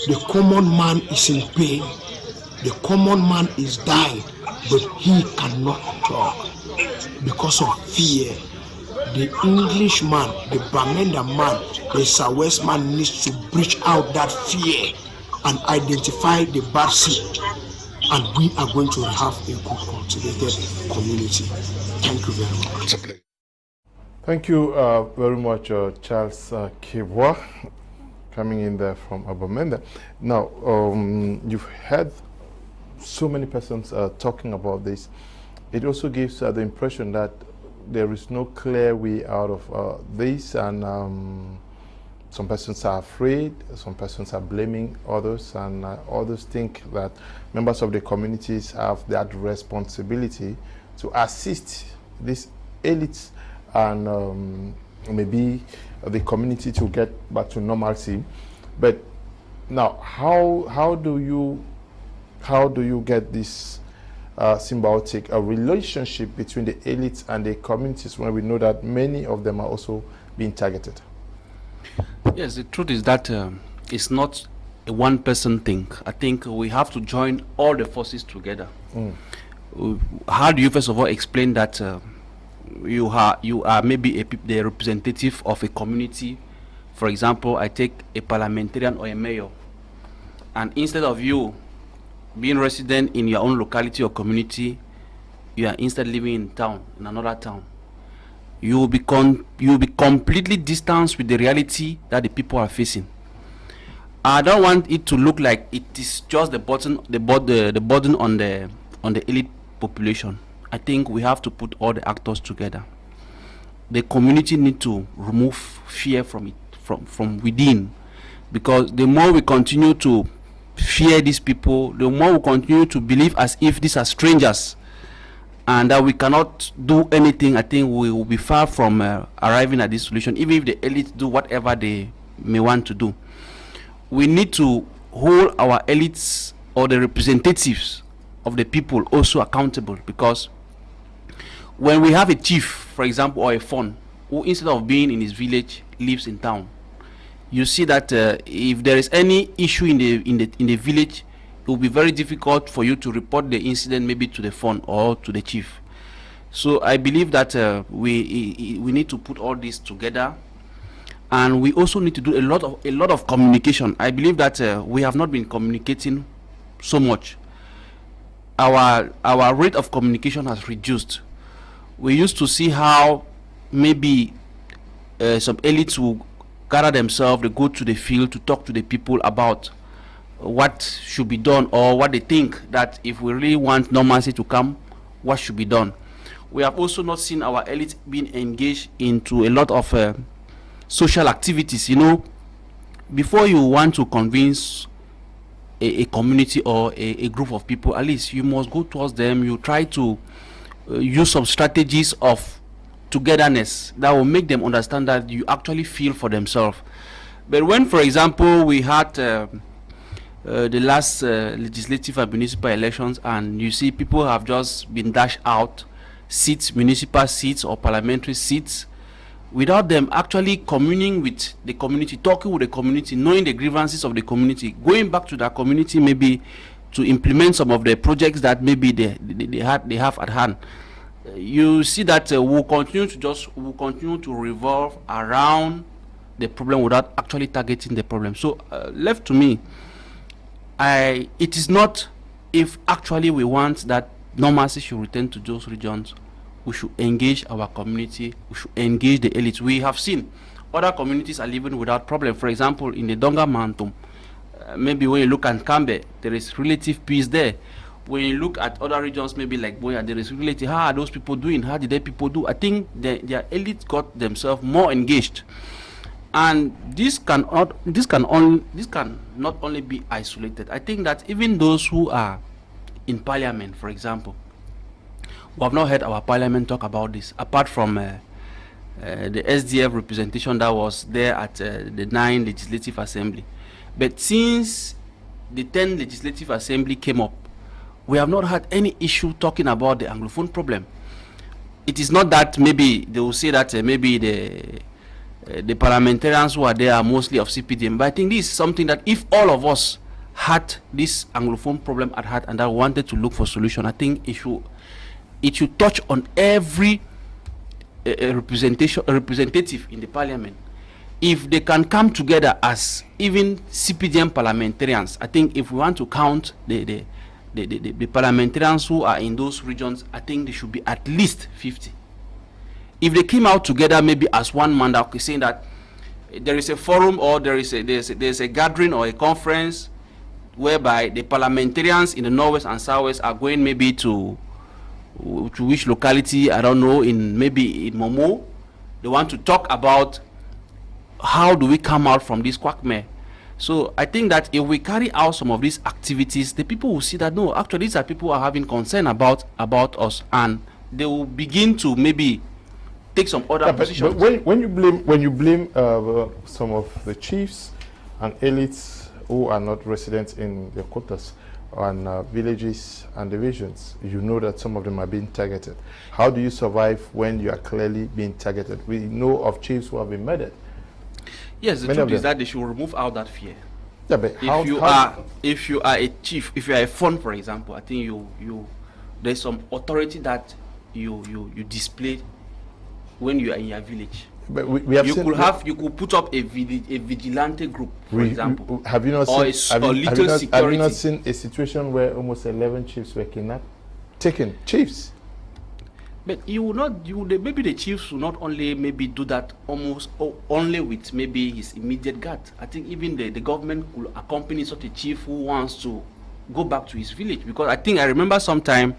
The common man is in pain. The common man is dying, but he cannot talk because of fear. The Englishman, the Bamenda man, the Southwest man needs to breach out that fear and identify the bad seed. And we are going to have a good cultivated community. Thank you very much. Thank you very much, Charles Kibwa, coming in there from Abamenda. Now, you've had so many persons talking about this. It also gives the impression that there is no clear way out of this, and some persons are afraid, some persons are blaming others, and others think that members of the communities have that responsibility to assist these elites and maybe the community to get back to normalcy. But now, how do you get this symbiotic relationship between the elites and the communities when we know that many of them are also being targeted? Yes, the truth is that it's not a one-person thing. I think we have to join all the forces together. How do you first of all explain that you are maybe the representative of a community. For example, I take a parliamentarian or a mayor, and instead of you being resident in your own locality or community, you are instead living in town, in another town. You will be completely distanced with the reality that the people are facing. I don't want it to look like it is just the burden on the elite population. I think we have to put all the actors together. The community need to remove fear from it, from within, because the more we continue to fear these people, the more we continue to believe as if these are strangers and that we cannot do anything. I think we will be far from arriving at this solution, even if the elites do whatever they may want to do. We need to hold our elites or the representatives of the people also accountable, because when we have a chief, for example, or a fon, who instead of being in his village lives in town, you see that if there is any issue in the village, it will be very difficult for you to report the incident maybe to the fon or to the chief. So I believe that we need to put all this together, and we also need to do a lot of communication. I believe that we have not been communicating so much. Our rate of communication has reduced. We used to see how maybe some elites will gather themselves, they go to the field to talk to the people about what should be done, or what they think that if we really want normalcy to come, what should be done. We have also not seen our elites being engaged into a lot of social activities. You know, before you want to convince a community or a group of people, at least you must go towards them. You try to use some strategies of togetherness that will make them understand that you actually feel for themselves. But when, for example, we had the last legislative and municipal elections, and you see people have just been dashed out seats, municipal seats or parliamentary seats, without them actually communing with the community, talking with the community, knowing the grievances of the community, going back to that community maybe to implement some of the projects that maybe they have at hand. You see that we'll continue to revolve around the problem without actually targeting the problem. So left to me, it is not, if actually we want that normalcy should return to those regions, we should engage our community, we should engage the elites. We have seen other communities are living without problem. For example, in the Donga Mountain, maybe when you look at Kambe, there is relative peace there. When you look at other regions, maybe like Boya, there is relative, how are those people doing? How did their people do? I think their elites got themselves more engaged. And this can not only be isolated. I think that even those who are in parliament, for example, we have not heard our parliament talk about this, apart from the SDF representation that was there at the 9 Legislative Assembly. But since the 10 Legislative Assembly came up, we have not had any issue talking about the Anglophone problem. It is not that maybe they will say that maybe the parliamentarians who are there are mostly of CPDM, but I think this is something that if all of us had this Anglophone problem at heart and that wanted to look for solution, I think it should touch on every representative in the parliament. If they can come together as even CPDM parliamentarians, I think if we want to count the parliamentarians who are in those regions, I think there should be at least 50. If they came out together maybe as one man, that saying that there is a forum or there's a gathering or a conference whereby the parliamentarians in the Northwest and Southwest are going maybe to which locality, I don't know, maybe in Momo, they want to talk about how do we come out from this quagmire. So I think that if we carry out some of these activities, the people will see that no, actually these are people who are having concern about us, and they will begin to maybe take some other positions. But when you blame some of the chiefs and elites who are not residents in their quotas and villages and divisions, you know that some of them are being targeted. How do you survive when you are clearly being targeted? We know of chiefs who have been murdered. Yes, the truth is that they should remove out that fear. Yeah, but if you are a chief, if you are a fund, for example, I think there's some authority that you display when you are in your village. But we have you could put up a vigilante group, for example. Have you not seen a situation where almost 11 chiefs were kidnapped, taken? Chiefs. But maybe the chiefs will not only maybe do that only with maybe his immediate guard. I think even the government will accompany such a chief who wants to go back to his village, because I remember sometime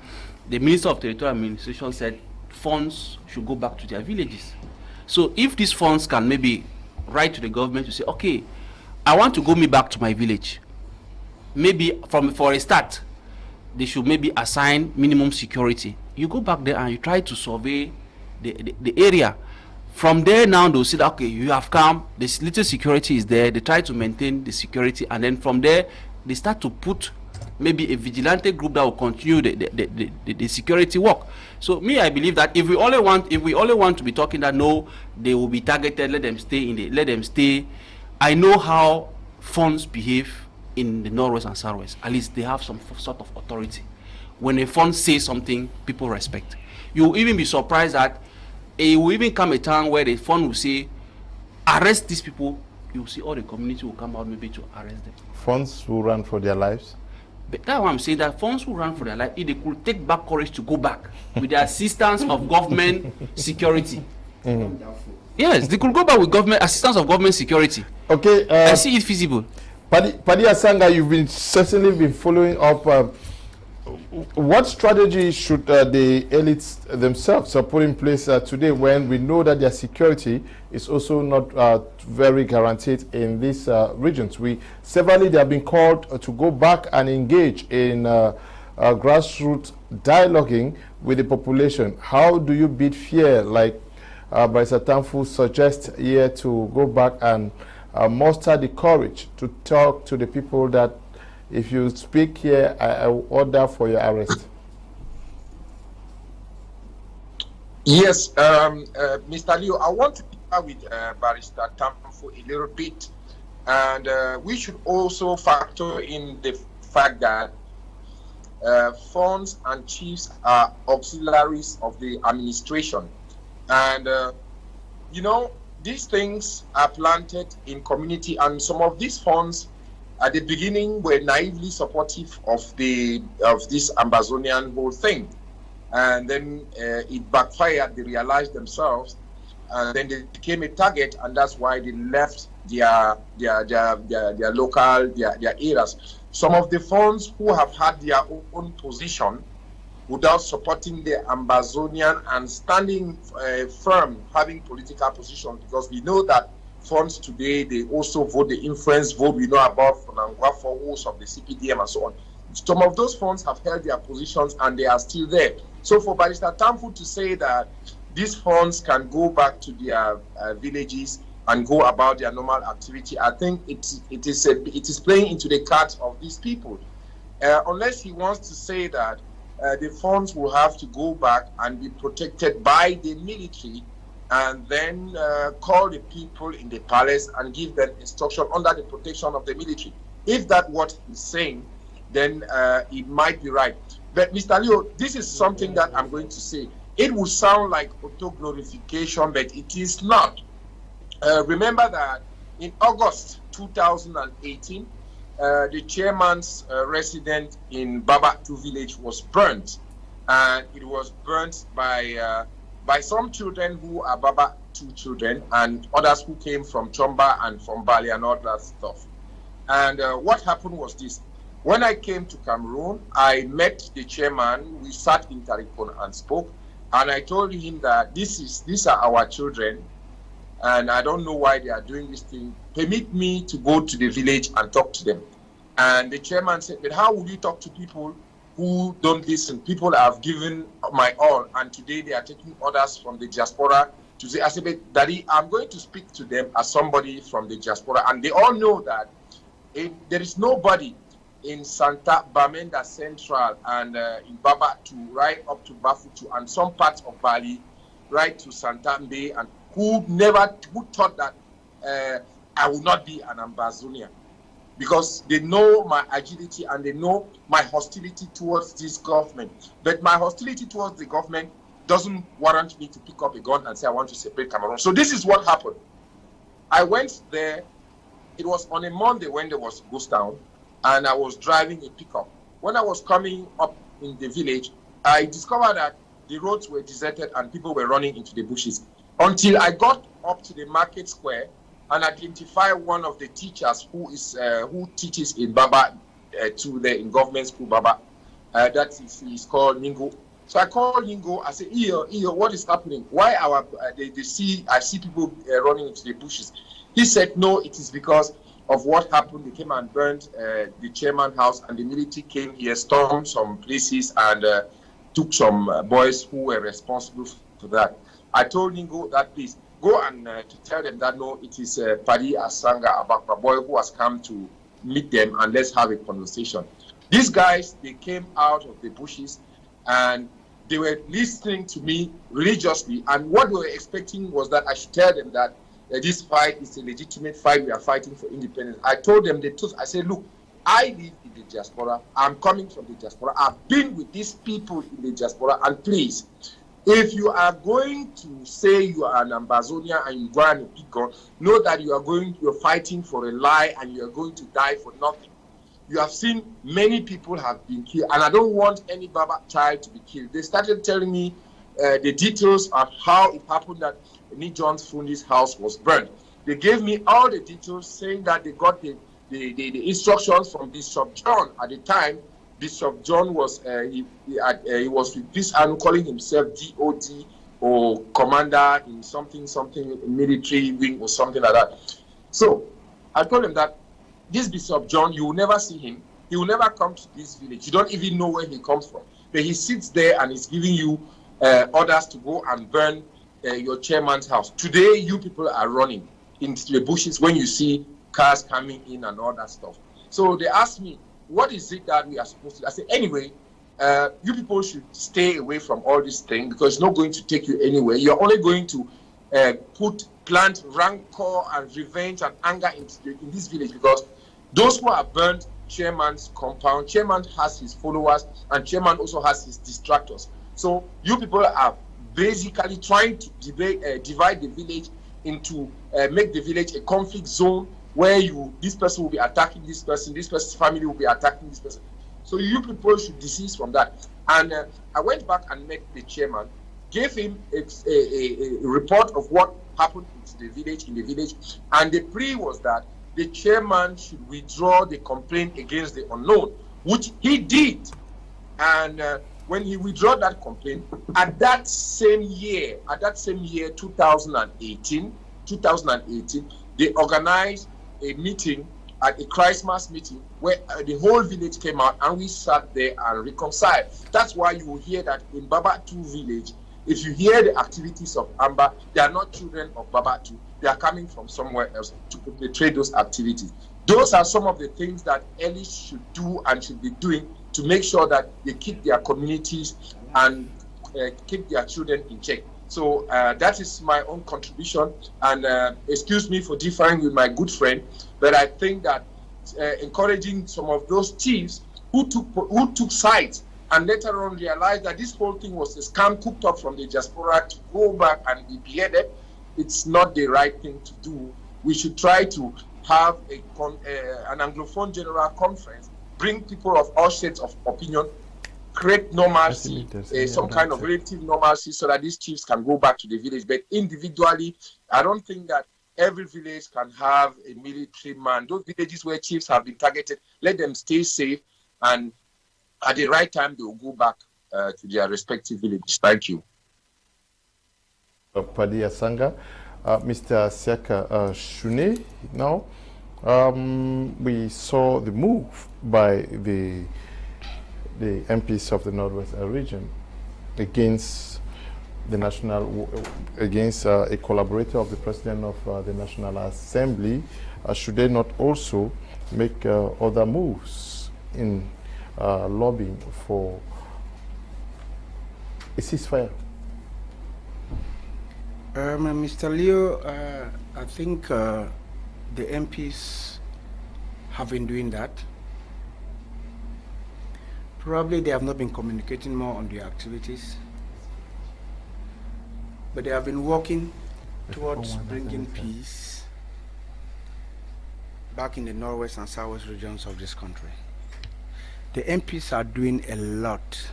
the Minister of Territorial Administration said funds should go back to their villages. So if these funds can maybe write to the government to say, okay, I want to go back to my village. Maybe for a start, they should maybe assign minimum security. You go back there and you try to survey the area. From there now they'll say that, okay, you have come, this little security is there, they try to maintain the security, and then from there they start to put maybe a vigilante group that will continue the security work. So I believe that if we only want to be talking that no, they will be targeted, let them stay. I know how funds behave in the Northwest and Southwest. At least they have some sort of authority. When a fund says something, people respect. You'll even be surprised that it will even come a time where the fund will say, arrest these people. You'll see all the community will come out maybe to arrest them. Funds will run for their lives. But that's why I'm saying that funds will run for their life if they could take back courage to go back with the assistance of government security. Yes, they could go back with assistance of government security. Okay, I see it feasible. Paddy Asanga, you've certainly been following up. What strategy should the elites themselves put in place today, when we know that their security is also not very guaranteed in these regions? Severally they have been called to go back and engage in grassroots dialoguing with the population. How do you beat fear, like Barrister Tamfu suggests here, to go back and muster the courage to talk to the people that, if you speak here, I will order for your arrest? Yes, Mr. Leo, I want to start with Barrister Tamfu a little bit. And we should also factor in the fact that funds and chiefs are auxiliaries of the administration. And, these things are planted in community, and some of these funds at the beginning were naively supportive of this Amazonian whole thing, and then it backfired. They realized themselves, and then they became a target, and that's why they left their local areas. Some of the funds who have had their own position without supporting the Amazonian and standing firm, having political position, because we know that funds today, they also vote, the influence vote we know about from Angwa Forwos of the CPDM and so on. Some of those funds have held their positions and they are still there. So for Barrister Tamfu to say that these funds can go back to their villages and go about their normal activity, I think it is playing into the cards of these people. Unless he wants to say that the funds will have to go back and be protected by the military, and then call the people in the palace and give them instruction under the protection of the military. If that's what he's saying, then it might be right. But Mr. Leo, this is something that I'm going to say. It will sound like auto-glorification, but it is not. Remember that in August 2018, the chairman's residence in Babatu village was burnt, and it was burnt by some children who are Babatu children and others who came from Chomba and from Bali and all that stuff. And what happened was this. When I came to Cameroon, I met the chairman. We sat in Tarikon and spoke, and I told him that these are our children, and I don't know why they are doing this thing. Permit me to go to the village and talk to them. And the chairman said, but how would you talk to people who don't listen? People have given my all, and today they are taking orders from the diaspora to say, I said, but Daddy, I'm going to speak to them as somebody from the diaspora. And they all know that there is nobody in Santa Bamenda Central and in Babatu, right up to Bafutu and some parts of Bali, right to Santambe, and who thought that I will not be an Ambazonian, because they know my agility and they know my hostility towards this government. But my hostility towards the government doesn't warrant me to pick up a gun and say I want to separate Cameroon. So this is what happened. I went there. It was on a Monday when there was ghost town, and I was driving a pickup. When I was coming up in the village, I discovered that the roads were deserted and people were running into the bushes. Until I got up to the market square and identified one of the teachers who teaches in Baba in government school Baba. That is called Ningo. So I called Ningo. I said, Iyo, what is happening? Why I see people running into the bushes? He said, no, it is because of what happened. They came and burned the chairman's house, and the military came here, stormed some places, and took some boys who were responsible for that. I told Ningo that please go and to tell them that no, it is Paddy Asanga, a boy who has come to meet them, and let's have a conversation. These guys, they came out of the bushes and they were listening to me religiously, and what they were expecting was that I should tell them that this fight is a legitimate fight. We are fighting for independence. I told them the truth. I said, look, I live in the diaspora. I'm coming from the diaspora. I've been with these people in the diaspora, and please, if you are going to say you are an Ambazonia and you go and pick gun, know that you're fighting for a lie and you are going to die for nothing. You have seen many people have been killed, and I don't want any Baba child to be killed. They started telling me the details of how it happened that Nijon's Fundi's house was burned. They gave me all the details, saying that they got the instructions from Bishop John. At the time, Bishop John was he was with this and calling himself DOD or commander in something military wing or something like that. So I told him that this Bishop John, you will never see him. He will never come to this village. You don't even know where he comes from. But he sits there and is giving you orders to go and burn your chairman's house. Today, you people are running into the bushes when you see cars coming in and all that stuff. So they asked me, what is it that we are supposed to do? I said, anyway, you people should stay away from all this thing because it's not going to take you anywhere. You're only going to plant rancor and revenge and anger in this village, because those who are burned chairman's compound, chairman has his followers, and chairman also has his distractors. So you people are basically trying to divide the village into make the village a conflict zone where this person will be attacking this person's family will be attacking this person. So you people should desist from that. And I went back and met the chairman, gave him a report of what happened in the village, and the plea was that the chairman should withdraw the complaint against the unknown, which he did. And when he withdrew that complaint, at that same year, 2018, they organized a meeting, a Christmas meeting, where the whole village came out and we sat there and reconciled. That's why you will hear that in Baba 2 village, if you hear the activities of Amba, they are not children of Baba 2. They are coming from somewhere else to perpetrate those activities. Those are some of the things that elites should do and should be doing to make sure that they keep their communities and keep their children in check. So that is my own contribution. And excuse me for differing with my good friend, but I think that encouraging some of those chiefs who took sides and later on realized that this whole thing was a scam cooked up from the diaspora to go back and be beheaded, it's not the right thing to do. We should try to have an Anglophone General Conference, bring people of all shades of opinion, create normalcy, some kind of relative normalcy so that these chiefs can go back to the village. But individually, I don't think that every village can have a military man. Those villages where chiefs have been targeted, let them stay safe, and at the right time, they will go back to their respective villages. Thank you. Paddy Asanga. Mr. Siaka, Shunneh, now, we saw the move by the MPs of the Northwest region against the against a collaborator of the President of the National Assembly. Should they not also make other moves in lobbying for a ceasefire? Mr. Leo, I think the MPs have been doing that. Probably they have not been communicating more on their activities. but they have been working towards bringing peace back in the northwest and southwest regions of this country. The MPs are doing a lot,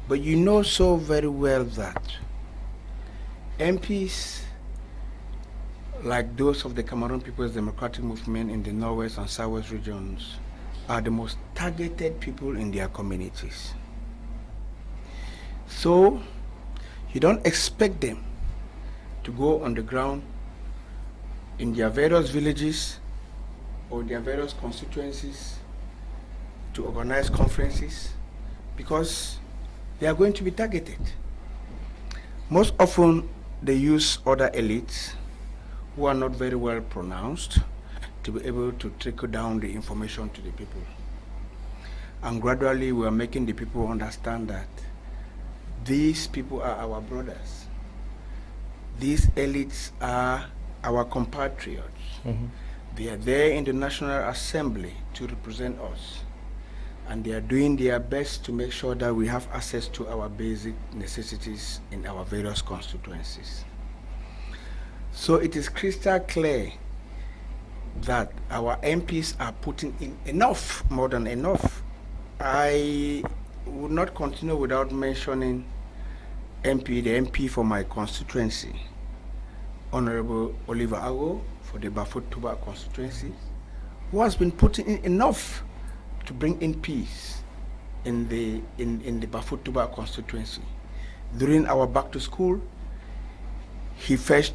but you know so very well that MPs like those of the Cameroon People's Democratic Movement in the northwest and southwest regions are the most targeted people in their communities. So you don't expect them to go on the ground in their various villages or their various constituencies to organize conferences, because they are going to be targeted. Most often they use other elites who are not very well pronounced to be able to trickle down the information to the people. And gradually we are making the people understand that these people are our brothers. These elites are our compatriots. They are there in the National Assembly to represent us, and they are doing their best to make sure that we have access to our basic necessities in our various constituencies. So it is crystal clear that our MPs are putting in enough, more than enough. I would not continue without mentioning the MP for my constituency, Honorable Oliver Ago for the Bafut-Tuba constituency, who has been putting in enough to bring in peace in the Bafut-Tuba constituency. During our back to school, he fetched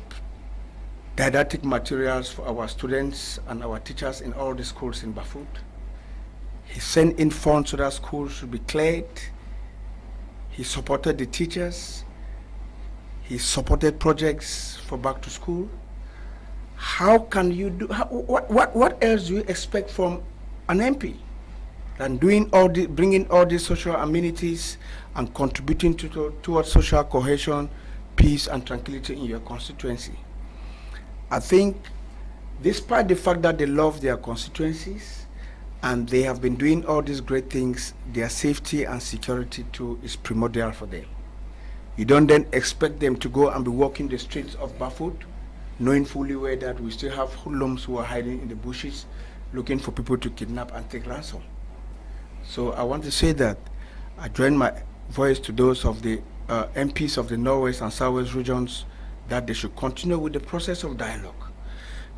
didactic materials for our students and our teachers in all the schools in Bafut. He sent in funds so that schools should be cleared. He supported the teachers. He supported projects for back to school. How can you do, what else do you expect from an MP than doing bringing all these social amenities and contributing towards social cohesion, peace and tranquility in your constituency? I think despite the fact that they love their constituencies and they have been doing all these great things, their safety and security too is primordial for them. You don't then expect them to go and be walking the streets of Bafut, knowing fully well that we still have hoodlums who are hiding in the bushes, looking for people to kidnap and take ransom. So I want to say that I join my voice to those of the MPs of the Northwest and Southwest regions that they should continue with the process of dialogue.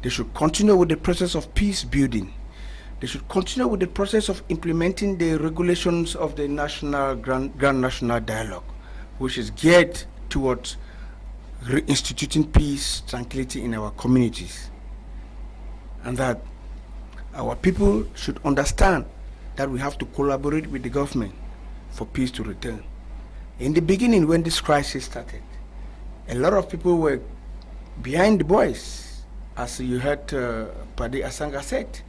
They should continue with the process of peace building. They should continue with the process of implementing the regulations of the national Grand National Dialogue, which is geared towards reinstituting peace, tranquility in our communities. And that our people should understand that we have to collaborate with the government for peace to return. In the beginning, when this crisis started, a lot of people were behind the boys, as you heard Paddy Asanga said,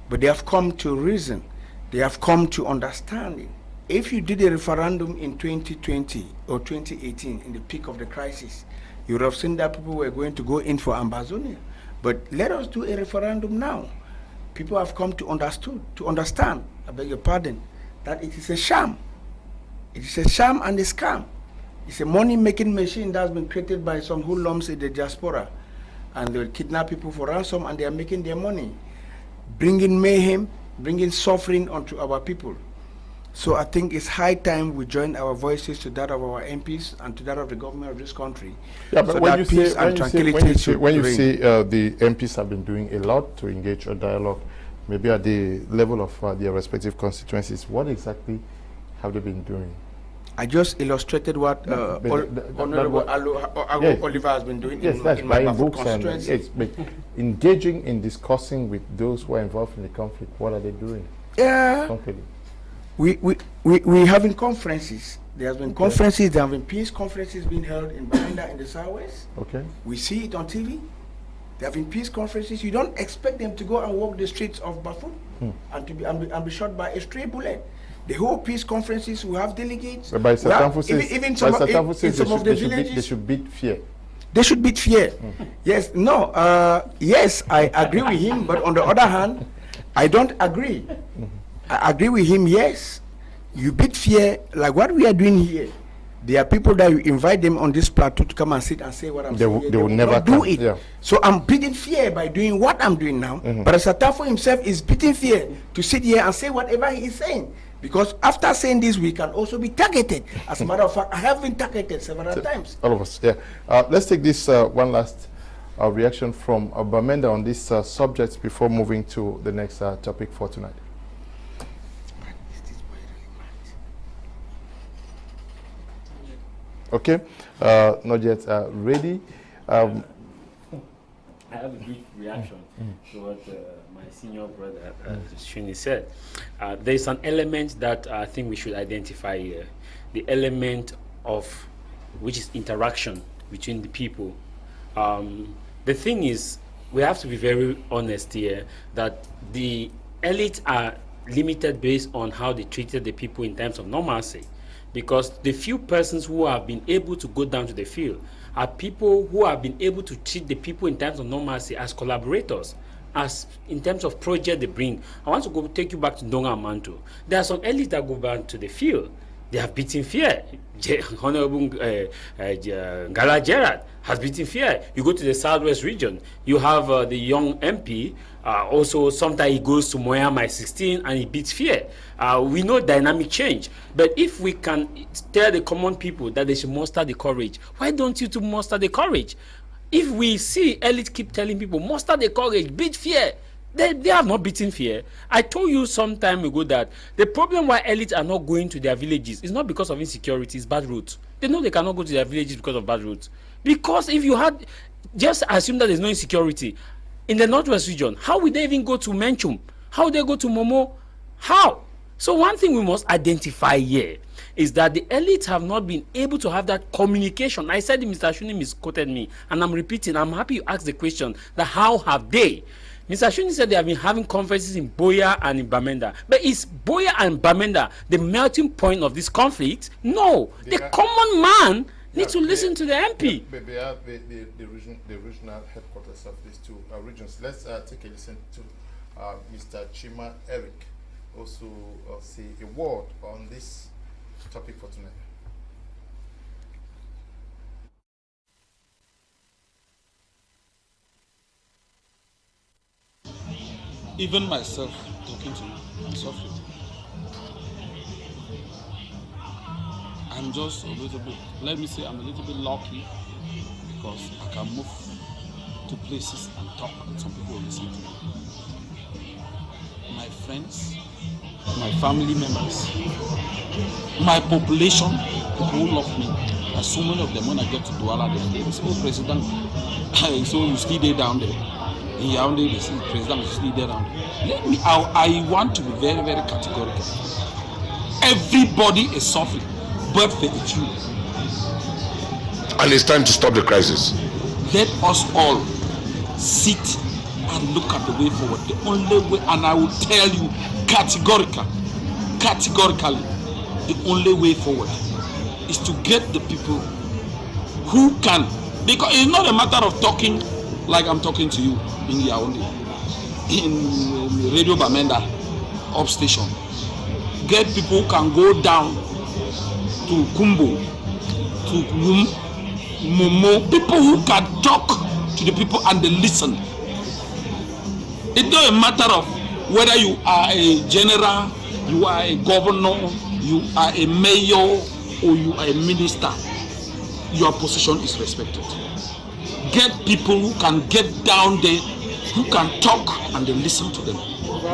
but they have come to reason. They have come to understanding. If you did a referendum in 2020 or 2018, in the peak of the crisis, you would have seen that people were going to go in for Ambazonia. But let us do a referendum now. People have come to understand, I beg your pardon, that it is a sham. It is a sham and a scam. It's a money-making machine that's been created by some hoodlums in the diaspora. And they'll kidnap people for ransom and they are making their money, bringing mayhem, bringing suffering onto our people. So I think it's high time we join our voices to that of our MPs and to that of the government of this country. Yeah, but so when that you peace and tranquility when you say the MPs have been doing a lot to engage a dialogue, maybe at the level of their respective constituencies, what exactly have they been doing? I just illustrated what Honorable Oliver has been doing in my buying books constituency. And, yes, but engaging in discussing with those who are involved in the conflict, what are they doing? Yeah. Concretely? We having conferences. There have been conferences, there have been peace conferences being held in Bamenda in the Southwest. Okay. We see it on TV. There have been peace conferences. You don't expect them to go and walk the streets of Bafut and be shot by a stray bullet. The whole peace conferences, we have delegates. But by Tamfu says, even some of the villages, they should beat fear. They should beat fear. Yes, no, yes, I agree with him, but on the other hand, I don't agree. I agree with him, yes. You beat fear, like what we are doing here. There are people that you invite them on this plateau to come and sit and say what I'm saying. They will never do it. Yeah. So I'm beating fear by doing what I'm doing now. But Tamfu himself is beating fear to sit here and say whatever he is saying. Because after saying this, we can also be targeted. As a matter of fact, I have been targeted several times. All of us, yeah. Let's take this one last reaction from Bamenda on this subject before moving to the next topic for tonight. Okay, not yet ready. I have a brief reaction to what my senior brother Shunneh said. There's an element that I think we should identify here. The element of which is interaction between the people. The thing is, we have to be very honest here that the elites are limited based on how they treated the people in terms of normalcy. Because the few persons who have been able to go down to the field are people who have been able to treat the people in terms of normalcy as collaborators, as in terms of project they bring. I want to take you back to Ndonga Manto. There are some elites that go back to the field. They have beaten fear. Honorable Ngala Gerard has beaten fear. You go to the Southwest region, you have the young MP. Also, sometimes he goes to Moya My 16 and he beats fear. We know dynamic change. But if we can tell the common people that they should muster the courage, why don't you to muster the courage? If we see elites keep telling people, muster the courage, beat fear, they have not beaten fear. I told you some time ago that the problem why elites are not going to their villages is not because of insecurity, it's bad roads. They know they cannot go to their villages because of bad roads. Because if you had, just assume that there's no insecurity, in the Northwest region, how would they even go to Menchum? How would they go to Momo? How? So one thing we must identify here is that the elites have not been able to have that communication. I said Mr. Shunneh misquoted me, and I'm repeating, I'm happy you asked the question, that how have they? Mr. Shunneh said they have been having conferences in Boya and in Bamenda. But is Boya and Bamenda the melting point of this conflict? No. The common man needs to listen to the MP. They are the regional headquarters of these two regions. Let's take a listen to Mr. Chima Eric also say a word on this topic for tonight. Even myself talking to you, I'm suffering. I'm just a little bit, let me say I'm a little bit lucky because I can move to places and talk and some people will listen to me. My friends, my family members, my population, people who love me, there's so many of them when I get to Douala, they say, oh President, so you still there down there. In Yaoundé, they say President is still there down there. Let me, I want to be very, very categorical. Everybody is suffering. But for the few. And it's time to stop the crisis. Let us all sit and look at the way forward. The only way, and I will tell you categorically, the only way forward is to get the people who can, because it's not a matter of talking like I'm talking to you in Yaoundé, in Radio Bamenda, up station. Get people who can go down to Kumbo, to Momo, people who can talk to the people and they listen. It's not a matter of whether you are a general, you are a governor, you are a mayor, or you are a minister. Your position is respected. Get people who can get down there, who can talk and they listen to them.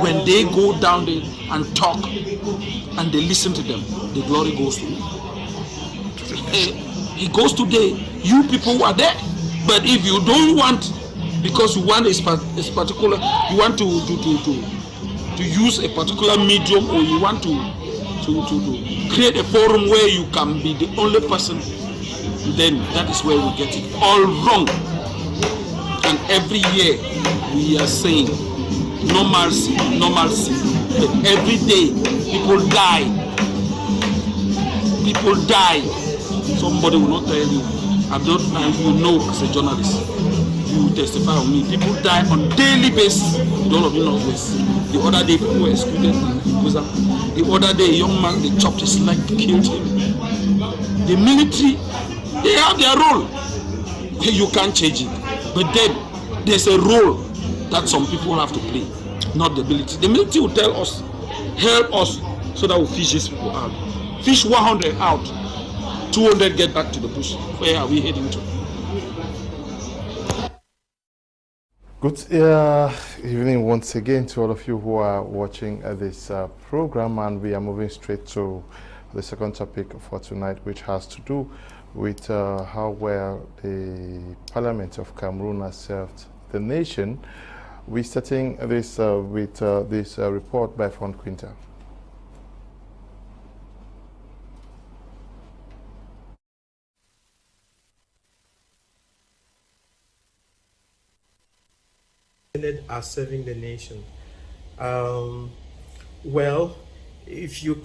When they go down there and talk and they listen to them, the glory goes to you. It goes today. You people who are there, but if you don't want, because you want a particular, you want to use a particular medium, or you want to create a forum where you can be the only person, then that is where we get it all wrong. And every year we are saying normalcy, normalcy, but every day people die. People die. Somebody will not tell you. You know as a journalist. You testify on me. People die on daily basis. All of you know this. The other day people were excluded in prison. The other day a young man, they chopped his leg, killed him. The military, they have their role. You can't change it. But then there's a role that some people have to play, not the military. The military will tell us, help us, so that we'll fish these people out. Fish 100 out, 200 get back to the bush. Where are we heading to? Good evening once again to all of you who are watching this program, and we are moving straight to the second topic for tonight, which has to do with how well the Parliament of Cameroon has served the nation. We're starting this with this report by Fon Quinta. Are serving the nation. Well, if you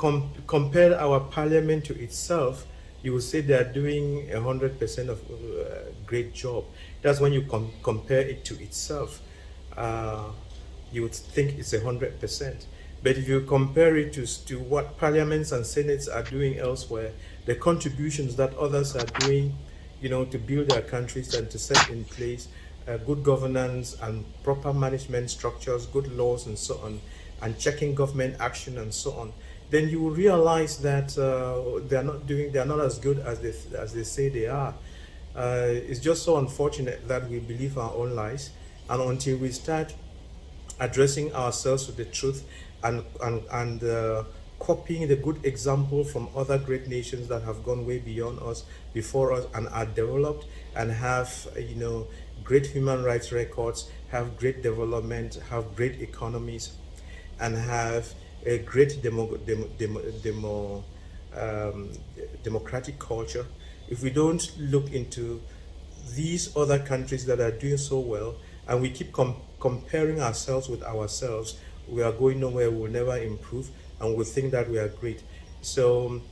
compare our parliament to itself, you will say they are doing 100% of great job. That's when you compare it to itself. You would think it's 100%. But if you compare it to what parliaments and senates are doing elsewhere, the contributions that others are doing, you know, to build their countries and to set in place good governance and proper management structures, good laws and so on, and checking government action and so on, then you will realize that they are not as good as they say they are. It's just so unfortunate that we believe our own lies, and until we start addressing ourselves with the truth and copying the good example from other great nations that have gone way beyond us, before us, and are developed and have, you know, great human rights records, have great development, have great economies, and have a great democratic culture. If we don't look into these other countries that are doing so well, and we keep comparing ourselves with ourselves, we are going nowhere. We will never improve, and we think that we are great. So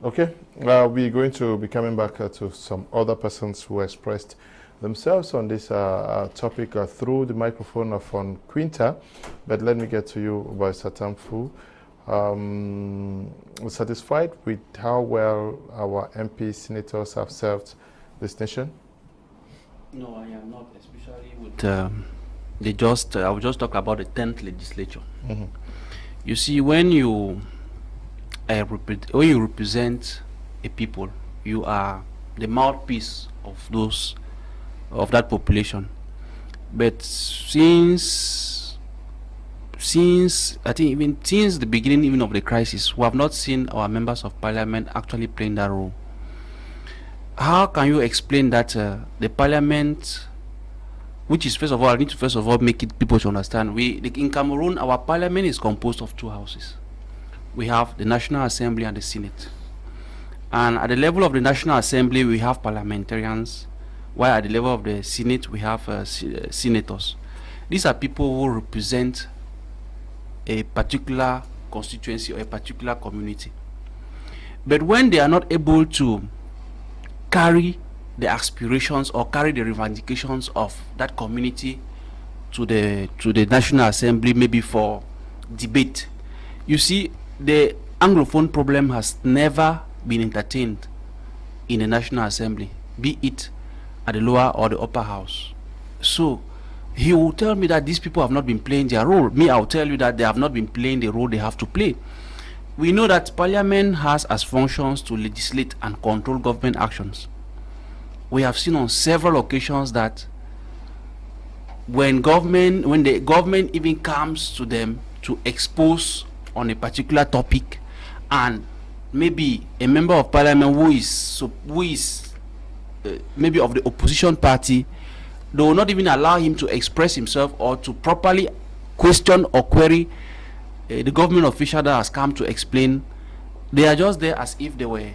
okay, we're going to be coming back to some other persons who expressed themselves on this topic through the microphone of Fon Quinta. But let me get to you, Barrister Tamfu. Satisfied with how well our MP senators have served this nation? No, I am not, especially with I will just talk about the 10th legislature. Mm-hmm. You see, when you represent a people, you are the mouthpiece of that population. But since I think even since the beginning even of the crisis, we have not seen our members of parliament actually playing that role. How can you explain that the parliament, which is first of all, I need to first of all make it people to understand, in Cameroon, our parliament is composed of two houses. We have the National Assembly and the Senate. And at the level of the National Assembly, we have parliamentarians, while at the level of the Senate, we have senators. These are people who represent a particular constituency or a particular community. But when they are not able to carry the aspirations or carry the revendications of that community to the National Assembly, maybe for debate, you see, the Anglophone problem has never been entertained in the National Assembly, be it at the lower or the upper house. So he will tell me that these people have not been playing their role. Me, I'll tell you that they have not been playing the role they have to play. We know that Parliament has as functions to legislate and control government actions. We have seen on several occasions that when the government even comes to them to expose on a particular topic, and maybe a member of parliament who is maybe of the opposition party, they will not even allow him to express himself or to properly question or query the government official that has come to explain. They are just there as if they were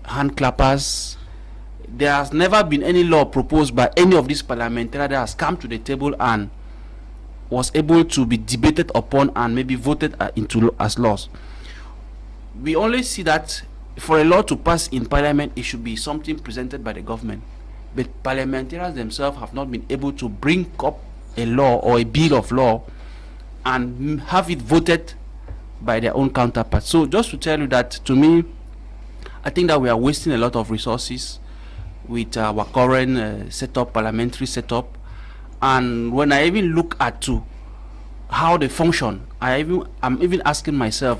hand clappers. There has never been any law proposed by any of these parliamentarians that has come to the table and was able to be debated upon and maybe voted into as laws. We only see that for a law to pass in parliament, it should be something presented by the government. But parliamentarians themselves have not been able to bring up a law or a bill of law and have it voted by their own counterparts. So just to tell you that, to me, I think that we are wasting a lot of resources with our current setup, parliamentary setup. And when I even look at how they function, I'm even asking myself,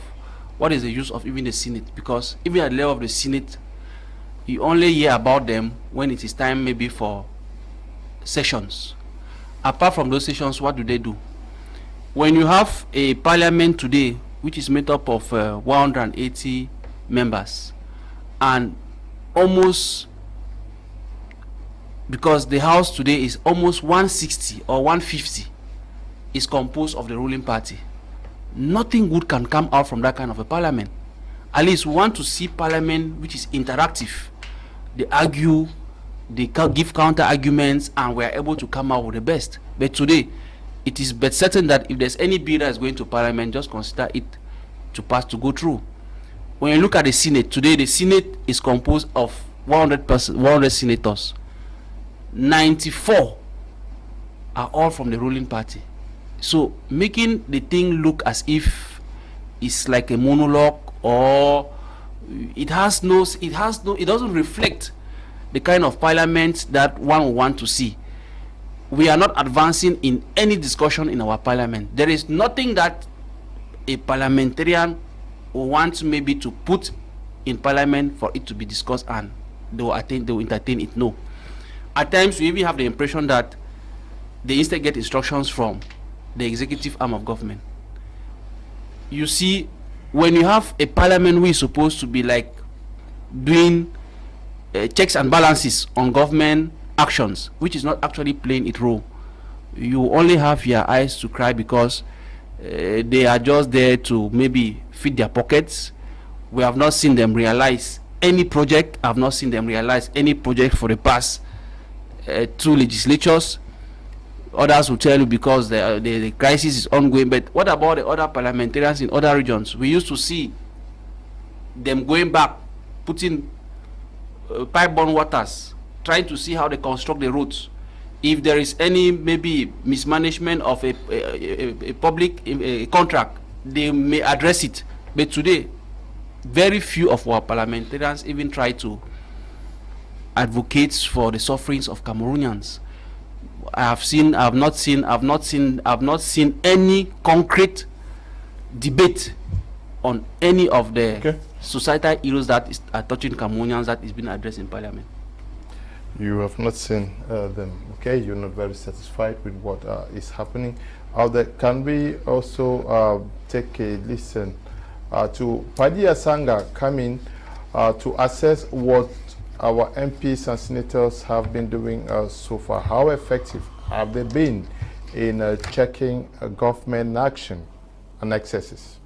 what is the use of even the Senate? Because even at the level of the Senate, you only hear about them when it is time maybe for sessions. Apart from those sessions, what do? When you have a parliament today, which is made up of 180 members, and almost, because the House today is almost 160 or 150, is composed of the ruling party. Nothing good can come out from that kind of a parliament. At least we want to see parliament which is interactive. They argue, they give counter arguments, and we are able to come out with the best. But today, it is but certain that if there's any bill that is going to parliament, just consider it to pass, to go through. When you look at the Senate today, the Senate is composed of 100 senators. 94 are all from the ruling party. So making the thing look as if it's like a monologue, or it doesn't reflect the kind of parliament that one would want to see. We are not advancing in any discussion in our parliament. There is nothing that a parliamentarian will want maybe to put in parliament for it to be discussed and they will entertain it. No. At times we even have the impression that they instead get instructions from the executive arm of government. You see, when you have a parliament who is supposed to be like doing checks and balances on government actions, which is not actually playing its role, you only have your eyes to cry because they are just there to maybe feed their pockets. We have not seen them realize any project. I have not seen them realize any project for the past 2 legislatures. Others will tell you because the crisis is ongoing. But what about the other parliamentarians in other regions? We used to see them going back, putting pipe-borne waters, trying to see how they construct the roads. If there is any maybe mismanagement of a public contract, they may address it. But today, very few of our parliamentarians even try to advocate for the sufferings of Cameroonians. I've not seen any concrete debate on any of the societal ills that are touching Cameroonians that is being addressed in parliament. You have not seen them. Okay, you're not very satisfied with what is happening out there. Can we also take a listen to Paddy Asanga coming to assess what our MPs and senators have been doing so far? How effective have they been in checking government action and excesses?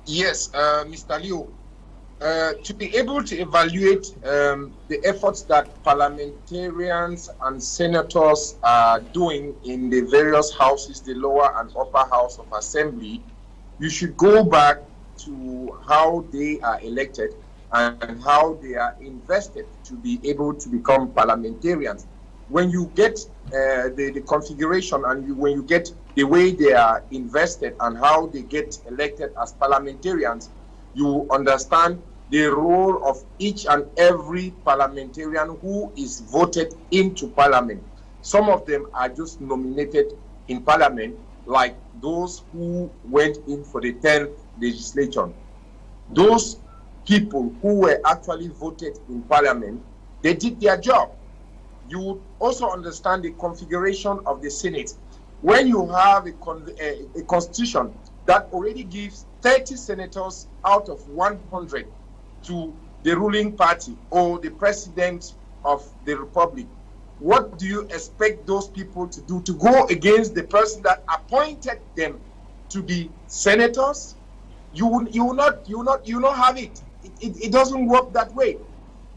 Yes, Mr. Leo. To be able to evaluate the efforts that parliamentarians and senators are doing in the various houses, the lower and upper house of assembly, you should go back to how they are elected and how they are invested to be able to become parliamentarians. When you get the configuration and when you get the way they are invested and how they get elected as parliamentarians, you understand the role of each and every parliamentarian who is voted into parliament. Some of them are just nominated in parliament, like those who went in for the 10th legislation. Those people who were actually voted in parliament, they did their job. You would also understand the configuration of the Senate. When you have a constitution that already gives 30 senators out of 100 to the ruling party or the president of the republic, what do you expect those people to do, to go against the person that appointed them to be senators? You will not have it. It doesn't work that way.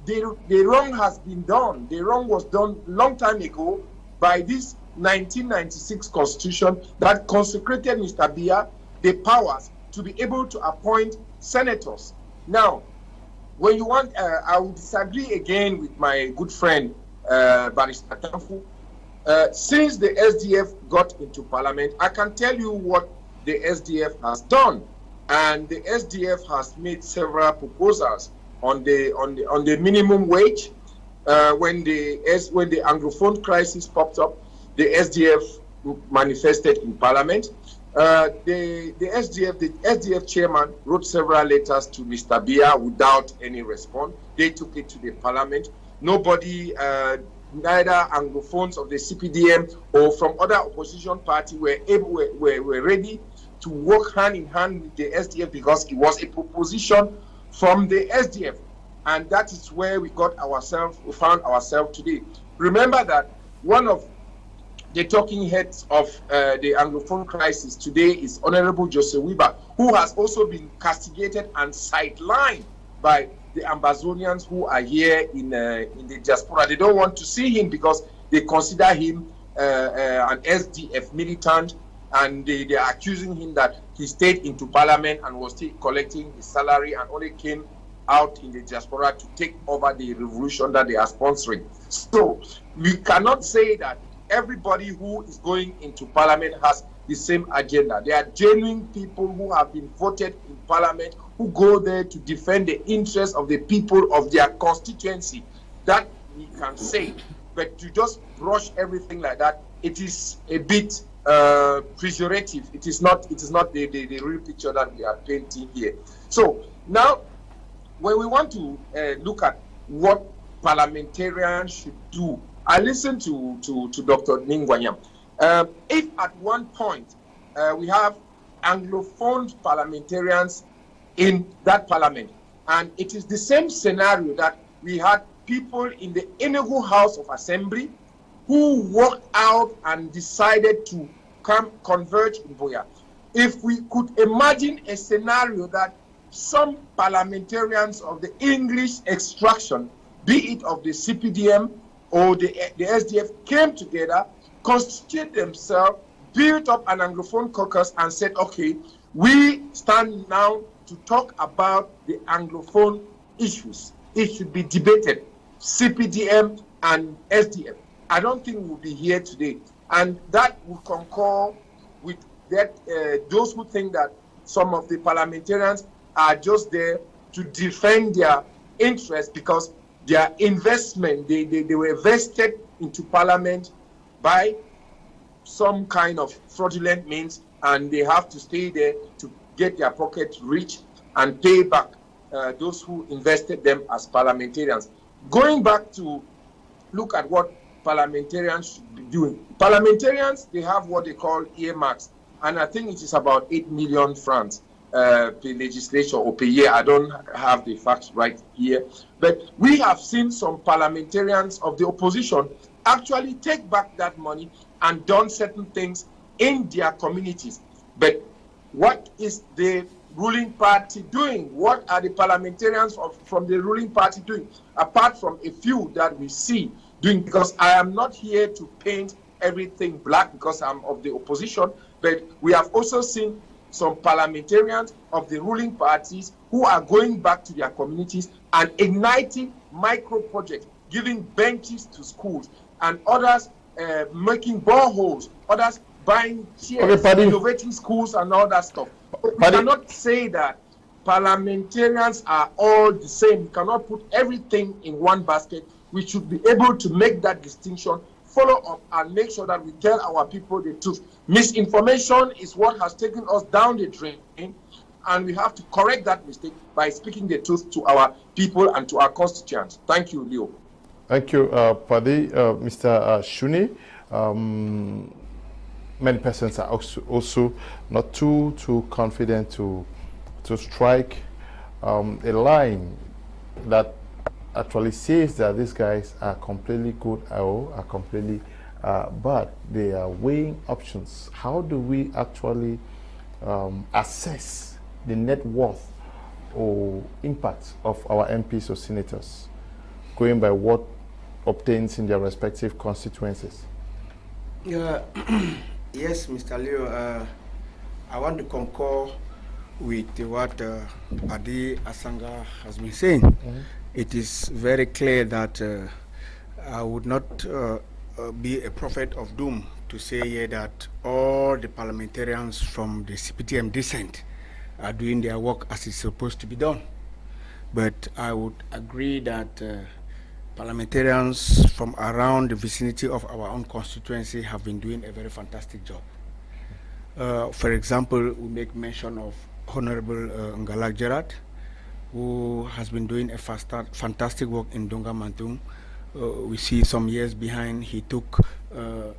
The wrong has been done. The wrong was done long time ago by this 1996 constitution that consecrated Mr. Biya the powers to be able to appoint senators. Now, when you want, I would disagree again with my good friend Barrister Tamfu. Since the SDF got into parliament, I can tell you what the SDF has done. And the SDF has made several proposals on the minimum wage. When the Anglophone crisis popped up, the SDF manifested in Parliament. The SDF chairman wrote several letters to Mr. Biya without any response. They took it to the Parliament. Nobody, neither Anglophones of the CPDM or from other opposition party were ready to work hand in hand with the SDF because it was a proposition from the SDF. And that is where we found ourselves today. Remember that one of the talking heads of the Anglophone crisis today is Honorable Joseph Weber, who has also been castigated and sidelined by the Ambazonians who are here in the diaspora. They don't want to see him because they consider him an SDF militant, and they are accusing him that he stayed into Parliament and was still collecting his salary and only came out in the diaspora to take over the revolution that they are sponsoring. So we cannot say that everybody who is going into Parliament has the same agenda. There are genuine people who have been voted in Parliament who go there to defend the interests of the people of their constituency. That we can say. But to just brush everything like that, it is a bit pejorative. It is not the real picture that we are painting here. So now, when we want to look at what parliamentarians should do, I listened to Dr. Ningwanyam. If at one point we have Anglophone parliamentarians in that parliament, and it is the same scenario that we had people in the Enugu House of Assembly who worked out and decided to converge in Boya. If we could imagine a scenario that some parliamentarians of the English extraction, be it of the CPDM or the SDF, came together, constituted themselves, built up an Anglophone caucus and said, okay, we stand now to talk about the Anglophone issues. It should be debated, CPDM and SDF. I don't think we'll be here today. And that will concur with that those who think that some of the parliamentarians are just there to defend their interests because their investment, they were vested into Parliament by some kind of fraudulent means, and they have to stay there to get their pockets rich and pay back those who invested them as parliamentarians. Going back to look at what parliamentarians should be doing. Parliamentarians, they have what they call earmarks, and I think it is about 8 million francs per legislature or per year. I don't have the facts right here, but we have seen some parliamentarians of the opposition actually take back that money and done certain things in their communities. But what is the ruling party doing? What are the parliamentarians from the ruling party doing, apart from a few that we see doing? Because I am not here to paint everything black because I'm of the opposition, but we have also seen some parliamentarians of the ruling parties who are going back to their communities and igniting micro projects, giving benches to schools, and others making boreholes, others buying chairs, innovating schools and all that stuff. We cannot say that parliamentarians are all the same. We cannot put everything in one basket. We should be able to make that distinction, follow up, and make sure that we tell our people the truth. Misinformation is what has taken us down the drain, and we have to correct that mistake by speaking the truth to our people and to our constituents. Thank you, Leo. Thank you, Paddy. Mr. Shunneh, many persons are also not too confident to strike a line that actually says that these guys are completely good or are completely bad. They are weighing options. How do we actually assess the net worth or impact of our MPs or senators, going by what obtains in their respective constituencies? Yes, Mr. Leo, I want to concur with what Paddy Asanga has been saying. It is very clear that I would not be a prophet of doom to say here that all the parliamentarians from the CPTM descent are doing their work as it's supposed to be done. But I would agree that parliamentarians from around the vicinity of our own constituency have been doing a very fantastic job. For example, we make mention of Honorable Ngalak Gerard, who has been doing a fantastic work in Donga Mantung. We see some years behind, he took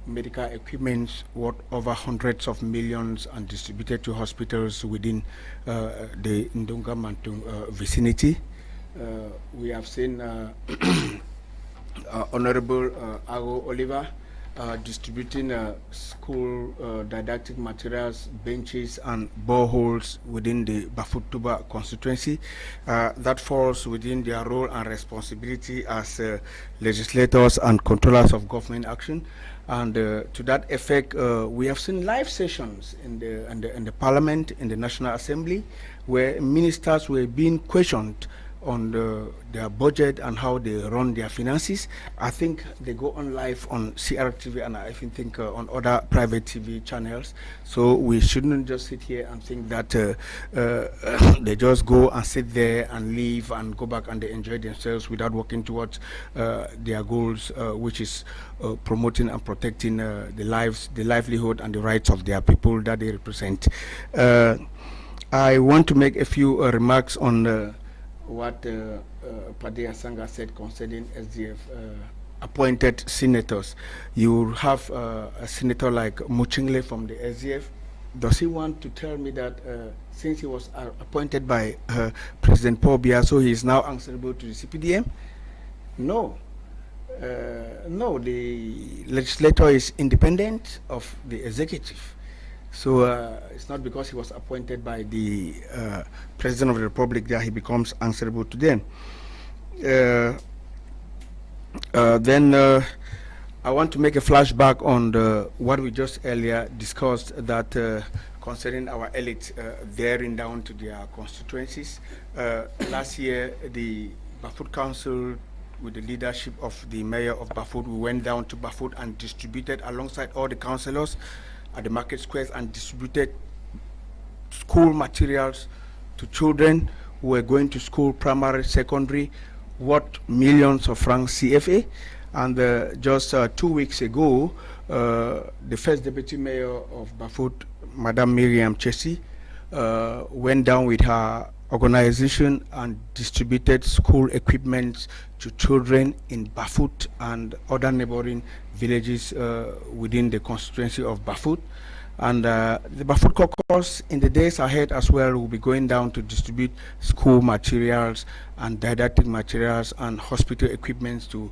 medical equipment worth over hundreds of millions and distributed to hospitals within the Ndonga Mantung vicinity. We have seen Honorable Ago Oliver distributing school didactic materials, benches, and boreholes within the Bafut-Tuba constituency. That falls within their role and responsibility as legislators and controllers of government action. And to that effect, we have seen live sessions in the Parliament, in the National Assembly, where ministers were being questioned on their budget and how they run their finances. I think they go on live on CRTV and I even think on other private TV channels. So we shouldn't just sit here and think that they just go and sit there and leave and go back and they enjoy themselves without working towards their goals, which is promoting and protecting the livelihood and the rights of their people that they represent. I want to make a few remarks on what Paddy Asanga said concerning SDF appointed senators. You have a senator like Muchingle from the SDF. Does he want to tell me that since he was appointed by President Paul Biya, so he is now answerable to the CPDM? No. No, the legislator is independent of the executive. So it's not because he was appointed by the President of the Republic that he becomes answerable to them. Then I want to make a flashback on what we just earlier discussed, that concerning our elites veering down to their constituencies. Last year, the Bafut Council, with the leadership of the mayor of Bafut, we went down to Bafut and distributed alongside all the councillors at the market squares and distributed school materials to children who were going to school, primary, secondary, worth millions of francs CFA. And just 2 weeks ago, the first deputy mayor of Bafut, Madam Miriam Chesi, went down with her organization and distributed school equipment to children in Bafut and other neighboring villages within the constituency of Bafut. And the Bafut caucus in the days ahead as well will be going down to distribute school materials and didactic materials and hospital equipment to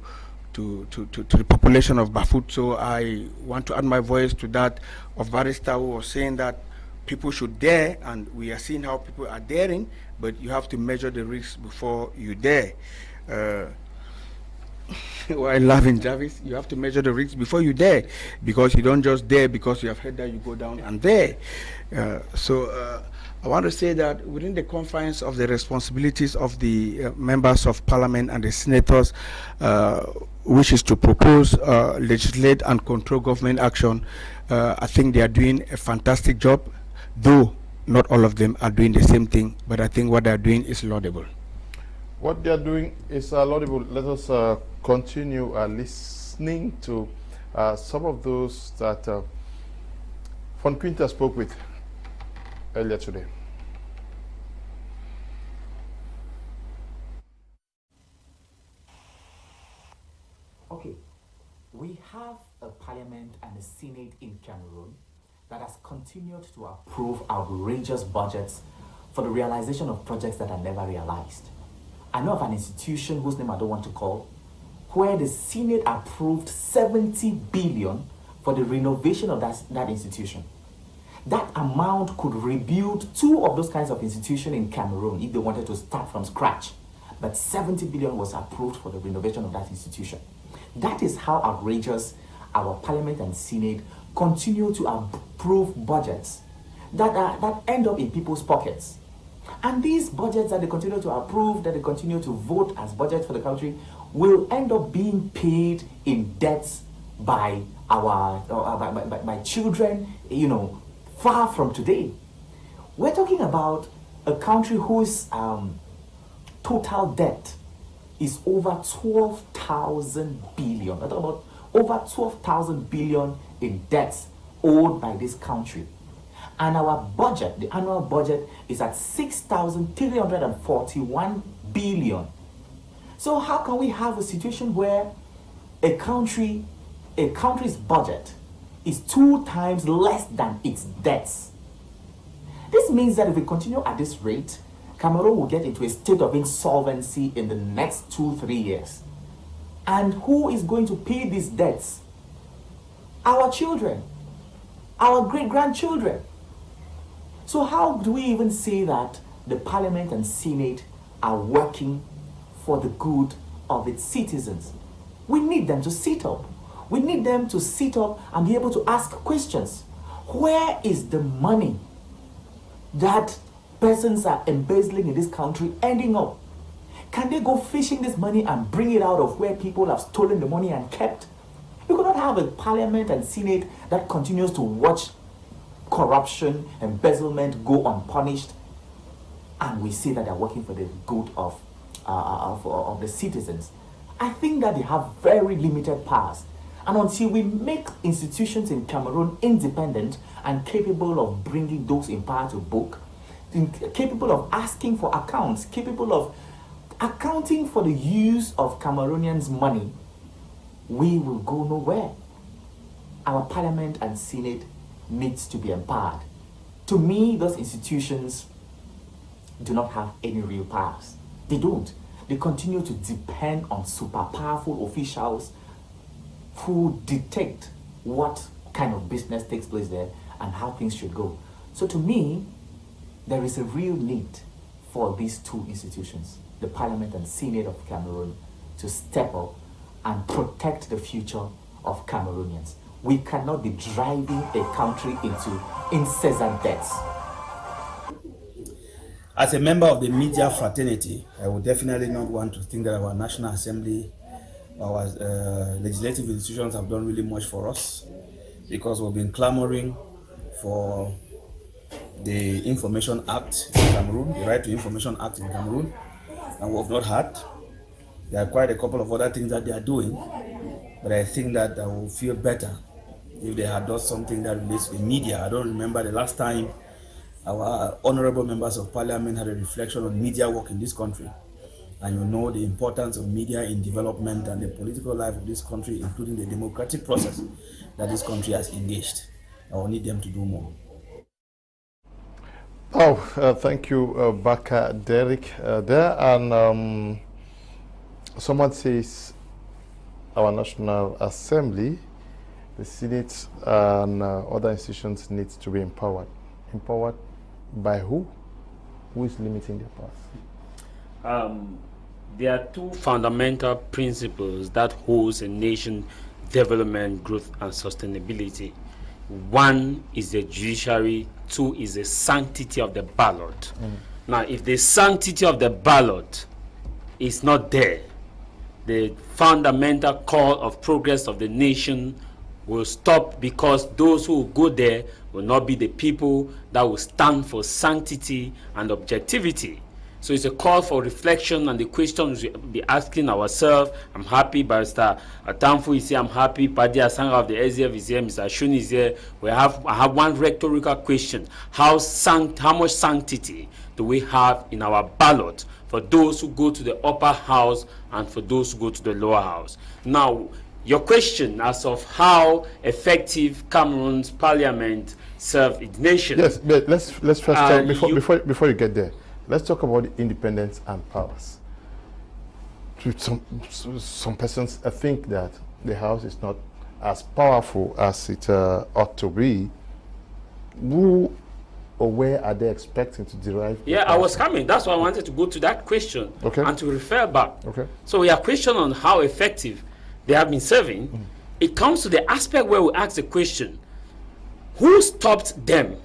the population of Bafut. So I want to add my voice to that of Barrister, who was saying that people should dare, and we are seeing how people are daring, but you have to measure the risks before you dare. While laughing, Jarvis, you have to measure the risks before you dare, because you don't just dare because you have heard that you go down and dare. I want to say that within the confines of the responsibilities of the members of parliament and the senators, which is to propose, legislate and control government action, I think they are doing a fantastic job, though not all of them are doing the same thing, but I think what they are doing is laudable. What they are doing is laudable. Let us continue listening to some of those that Von Quinta spoke with earlier today. Okay, we have a parliament and a senate in Cameroon that has continued to approve outrageous budgets for the realization of projects that are never realized. I know of an institution whose name I don't want to call, where the Senate approved 70 billion for the renovation of that institution. That amount could rebuild 2 of those kinds of institutions in Cameroon if they wanted to start from scratch. But 70 billion was approved for the renovation of that institution. That is how outrageous our parliament and Senate continue to approve budgets that end up in people's pockets. And these budgets that they continue to approve, that they continue to vote as budget for the country, will end up being paid in debts by my children, you know, far from today. We're talking about a country whose total debt is over 12,000 billion. We're talking about over 12,000 billion in debts owed by this country. And our budget, the annual budget, is at 6,341 billion. So how can we have a situation where a country's budget is 2 times less than its debts? This means that if we continue at this rate, Cameroon will get into a state of insolvency in the next 2-3 years. And who is going to pay these debts? Our children, our great-grandchildren. So how do we even say that the Parliament and Senate are working for the good of its citizens? We need them to sit up. We need them to sit up and be able to ask questions. Where is the money that persons are embezzling in this country ending up? Can they go fishing this money and bring it out of where people have stolen the money and kept? We cannot have a Parliament and Senate that continues to watch corruption, embezzlement go unpunished, and we see that they're working for the good of the citizens. I think that they have very limited powers. And until we make institutions in Cameroon independent and capable of bringing those in power to book, capable of asking for accounts, capable of accounting for the use of Cameroonians' money, we will go nowhere. Our Parliament and Senate needs to be empowered. To me, those institutions do not have any real powers. They don't. They continue to depend on super powerful officials who dictate what kind of business takes place there and how things should go. So to me, there is a real need for these two institutions, the Parliament and Senate of Cameroon, to step up and protect the future of Cameroonians. We cannot be driving a country into incessant debts. As a member of the media fraternity, I would definitely not want to think that our National Assembly, our legislative institutions have done really much for us, because we've been clamoring for the Information Act in Cameroon, the Right to Information Act in Cameroon, and we have not had. There are quite a couple of other things that they are doing, but I think that I will feel better if they had done something that relates to the media. I don't remember the last time our honorable members of parliament had a reflection on media work in this country. And you know the importance of media in development and the political life of this country, including the democratic process that this country has engaged. I will need them to do more. Thank you, Baka Derek there. And someone says our National Assembly, the Senate and other institutions need to be empowered. Empowered by who? Who is limiting their powers? There are two fundamental principles that holds a nation development, growth, and sustainability. One is the judiciary, two is the sanctity of the ballot. Now, if the sanctity of the ballot is not there, the fundamental call of progress of the nation will stop, because those who go there will not be the people that will stand for sanctity and objectivity. So it's a call for reflection, and the questions we'll be asking ourselves. I'm happy Barrister Tamfu is here, I'm happy Paddy Asanga of the SDF is here, Mr. Shunneh is here. I have one rhetorical question. How much sanctity do we have in our ballot for those who go to the upper house and for those who go to the lower house? Now, your question as of how effective Cameroon's parliament served its nation. Yes, but let's first talk, before you get there. Let's talk about independence and powers. Some persons think that the House is not as powerful as it ought to be. Who or where are they expecting to derive? Yeah, I was coming. That's why I wanted to go to that question and to refer back. Okay. So we are questioning on how effective they have been serving. It comes to the aspect where we ask the question, who stopped them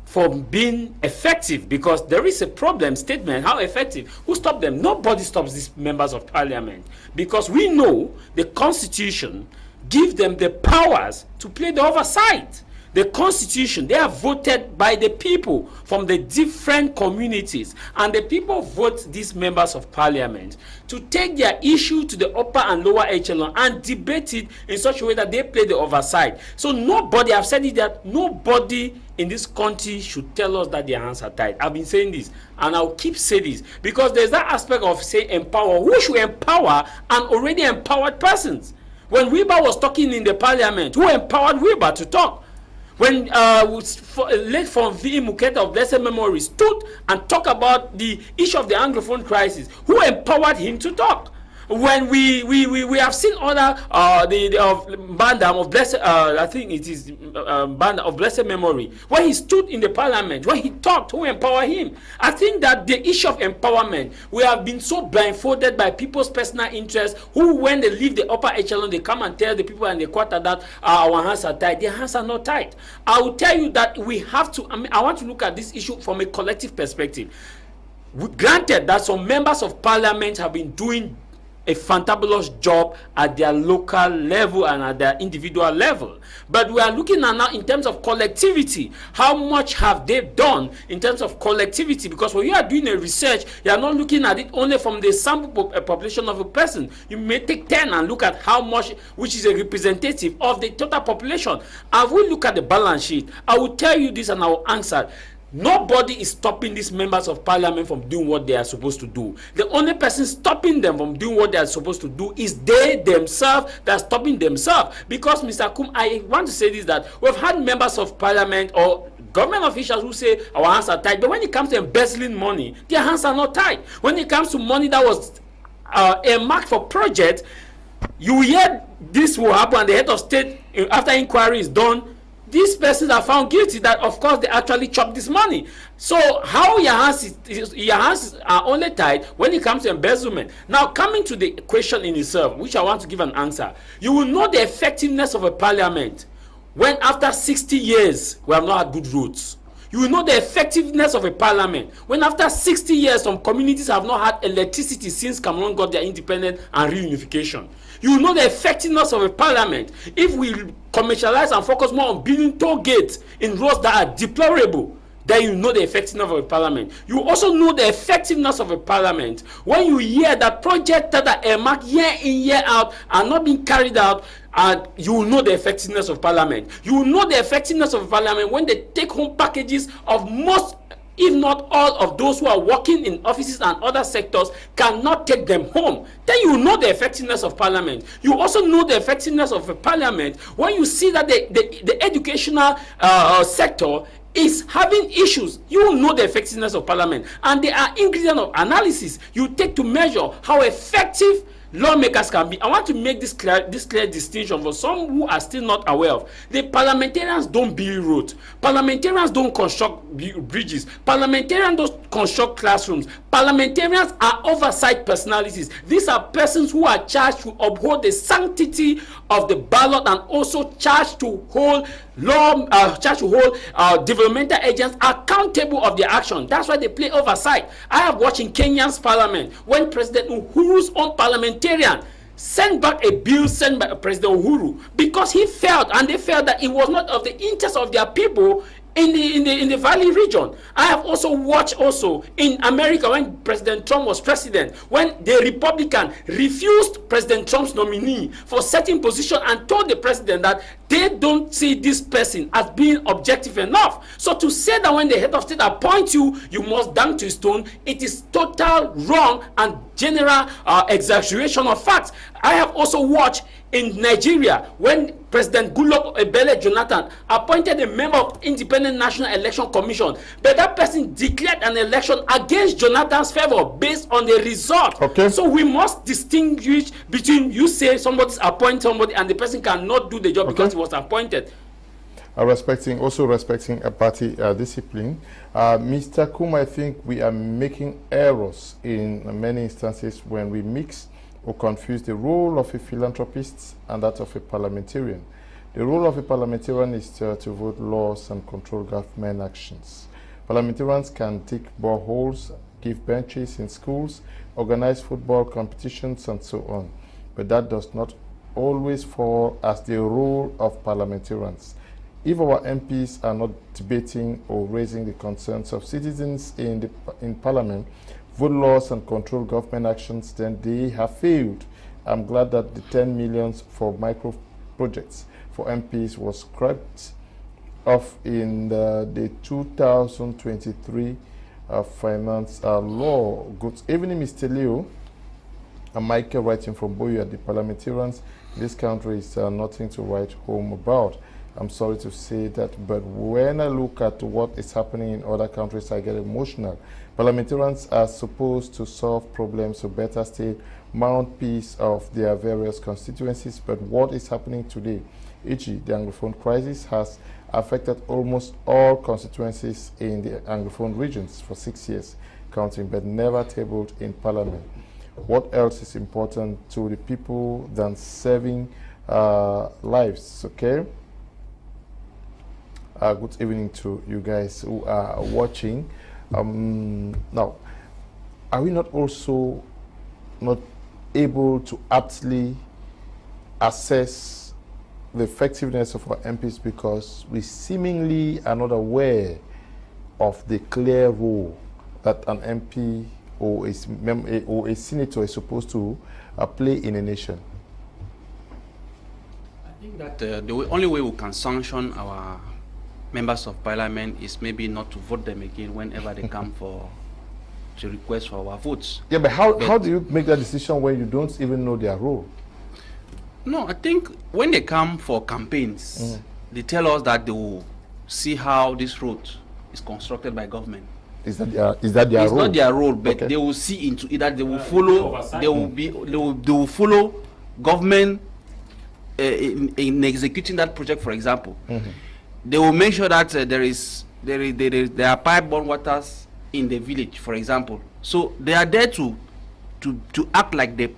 from being effective? Because there is a problem statement, how effective? Who stopped them? Nobody stops these members of parliament, because we know the constitution give them the powers to play the oversight. The constitution, they are voted by the people from the different communities, and the people vote these members of parliament to take their issue to the upper and lower echelon and debate it in such a way that they play the oversight. So nobody, I've said it, that nobody in this country should tell us that their hands are tied. I've been saying this, and I'll keep saying this, because there's that aspect of, say, empower. Who should empower an already empowered persons? When Weber was talking in the parliament, who empowered Weber to talk? When late from V. Mukage of blessed memory stood and talked about the issue of the Anglophone crisis, who empowered him to talk? When we have seen other Banda of blessed, I think it is Banda of blessed memory, when he stood in the parliament, when he talked, who empowered him? I think that the issue of empowerment, we have been so blindfolded by people's personal interests, who, when they leave the upper echelon, they come and tell the people in the quarter that our hands are tied. Their hands are not tied. I will tell you that we have to, I want to look at this issue from a collective perspective. Granted that some members of parliament have been doing a fantabulous job at their local level and at their individual level, but we are looking at now in terms of collectivity. How much have they done in terms of collectivity? Because when you are doing a research, you are not looking at it only from the sample population of a person. You may take 10 and look at how much, which is a representative of the total population. I will look at the balance sheet. I will tell you this and I will answer. Nobody is stopping these members of parliament from doing what they are supposed to do. The only person stopping them from doing what they are supposed to do is they themselves that are stopping themselves. Because, Mr. Kum, I want to say this, that we've had members of parliament or government officials who say our hands are tied, but when it comes to embezzling money, their hands are not tied. When it comes to money that was earmarked for projects, you hear this will happen and the head of state, after inquiry is done, these persons are found guilty that, of course, they actually chopped this money. So how your hands are only tied when it comes to embezzlement. Now, coming to the question in itself, which I want to give an answer, you will know the effectiveness of a parliament when after 60 years we have not had good roads. You will know the effectiveness of a parliament when after 60 years some communities have not had electricity since Cameroon got their independence and reunification. You will know the effectiveness of a parliament if we commercialize and focus more on building toll gates in roads that are deplorable. Then you know the effectiveness of a parliament. You also know the effectiveness of a parliament when you hear that projects that are earmarked year in, year out are not being carried out, and you will know the effectiveness of parliament. You will know the effectiveness of parliament when they take home packages of most, if not all, of those who are working in offices and other sectors cannot take them home. Then you know the effectiveness of parliament. You also know the effectiveness of a parliament when you see that the educational sector is having issues. You will know the effectiveness of parliament. And there are ingredients of analysis you take to measure how effective lawmakers can be. I want to make this clear distinction for some who are still not aware of. The parliamentarians don't build roads. Parliamentarians don't construct bridges. Parliamentarians don't construct classrooms. Parliamentarians are oversight personalities. These are persons who are charged to uphold the sanctity of the ballot and also charged to hold developmental agents accountable of their action. That's why they play oversight. I have watched in Kenya's parliament when President Uhuru's own parliamentarian sent back a bill sent by President Uhuru because he felt, and they felt, that it was not of the interest of their people in the Valley region. I have also watched in America when President Trump was president, when the Republican refused President Trump's nominee for certain position and told the president that they don't see this person as being objective enough. So to say that when the head of state appoints you, you must down to stone, it is total wrong and general exaggeration of facts. I have also watched in Nigeria when President Goodluck Ebele Jonathan appointed a member of Independent National Election Commission, but that person declared an election against Jonathan's favor based on the result. Okay. So we must distinguish between, you say somebody's appointed somebody and the person cannot do the job because he was appointed. Respecting a party discipline. Mr. Kum, I think we are making errors in many instances when we mix or confuse the role of a philanthropist and that of a parliamentarian. The role of a parliamentarian is to vote laws and control government actions. Parliamentarians can dig boreholes, give benches in schools, organize football competitions, and so on. But that does not always fall as the role of parliamentarians. If our MPs are not debating or raising the concerns of citizens in Parliament, vote laws and control government actions, then they have failed. I'm glad that the 10 million for micro projects for MPs was scrapped off in the 2023 finance law. Good evening, Mr. Leo. I'm Michael writing from Boya. The parliamentarians in this country is nothing to write home about. I'm sorry to say that, but when I look at what is happening in other countries, I get emotional. Parliamentarians are supposed to solve problems to better state mouthpiece of their various constituencies, but what is happening today, e.g., the Anglophone crisis has affected almost all constituencies in the Anglophone regions for 6 years, counting, but never tabled in Parliament. What else is important to the people than saving lives, okay? Good evening to you guys who are watching. Now, are we not also not able to aptly assess the effectiveness of our MPs because we seemingly are not aware of the clear role that an MP or a senator is supposed to play in a nation? I think that the only way we can sanction our members of parliament is maybe not to vote them again whenever they come to request for our votes. Yeah, but how do you make that decision when you don't even know their role? No, I think when they come for campaigns, they tell us that they will see how this road is constructed by government. Is that their role? It's not their role, but they will see into it that they will follow. They will follow government in executing that project. For example, they will make sure that there are pipe-borne waters in the village, for example. So they are there to act like the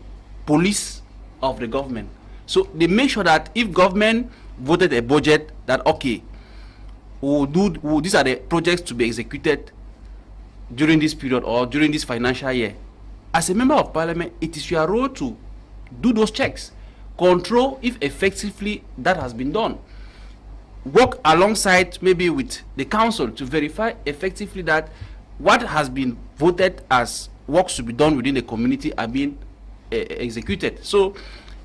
police of the government. So they make sure that if government voted a budget, that okay, these are the projects to be executed during this period or during this financial year. As a member of parliament, it is your role to do those checks, control if effectively that has been done, work alongside maybe with the council to verify effectively that what has been voted as works to be done within the community are being executed. So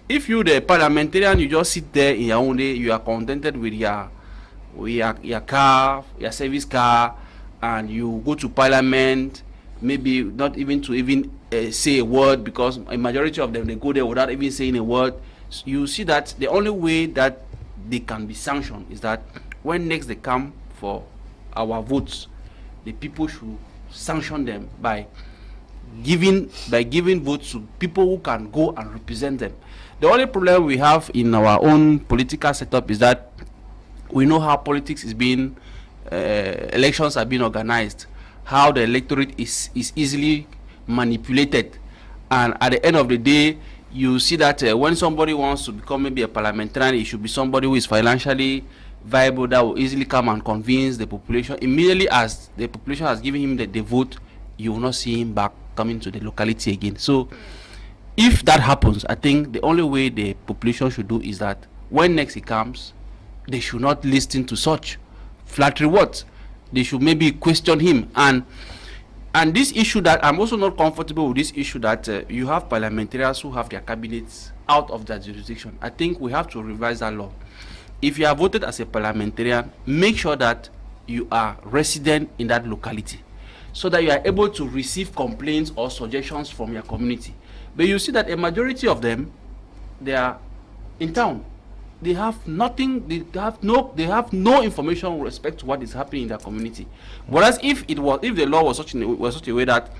if you, the parliamentarian, you just sit there in your own day, you are contented with your car, your service car, and you go to parliament, maybe not even to say a word, because a majority of them, they go there without even saying a word. So you see that the only way that they can be sanctioned is that when next they come for our votes, the people should sanction them by giving votes to people who can go and represent them. The only problem we have in our own political setup is that we know how politics is being, elections are being organized, how the electorate is easily manipulated, and at the end of the day, you see that when somebody wants to become maybe a parliamentarian, it should be somebody who is financially viable, that will easily come and convince the population. Immediately as the population has given him the vote, you will not see him back coming to the locality again. So if that happens, I think the only way the population should do is that when next he comes, they should not listen to such flattery words. They should maybe question him. And this issue that I'm also not comfortable with, this issue that you have parliamentarians who have their cabinets out of their jurisdiction. I think we have to revise that law. If you are voted as a parliamentarian, make sure that you are resident in that locality, so that you are able to receive complaints or suggestions from your community. But you see that a majority of them, they are in town. They have nothing. They have no information with respect to what is happening in their community. Whereas if the law was such a way that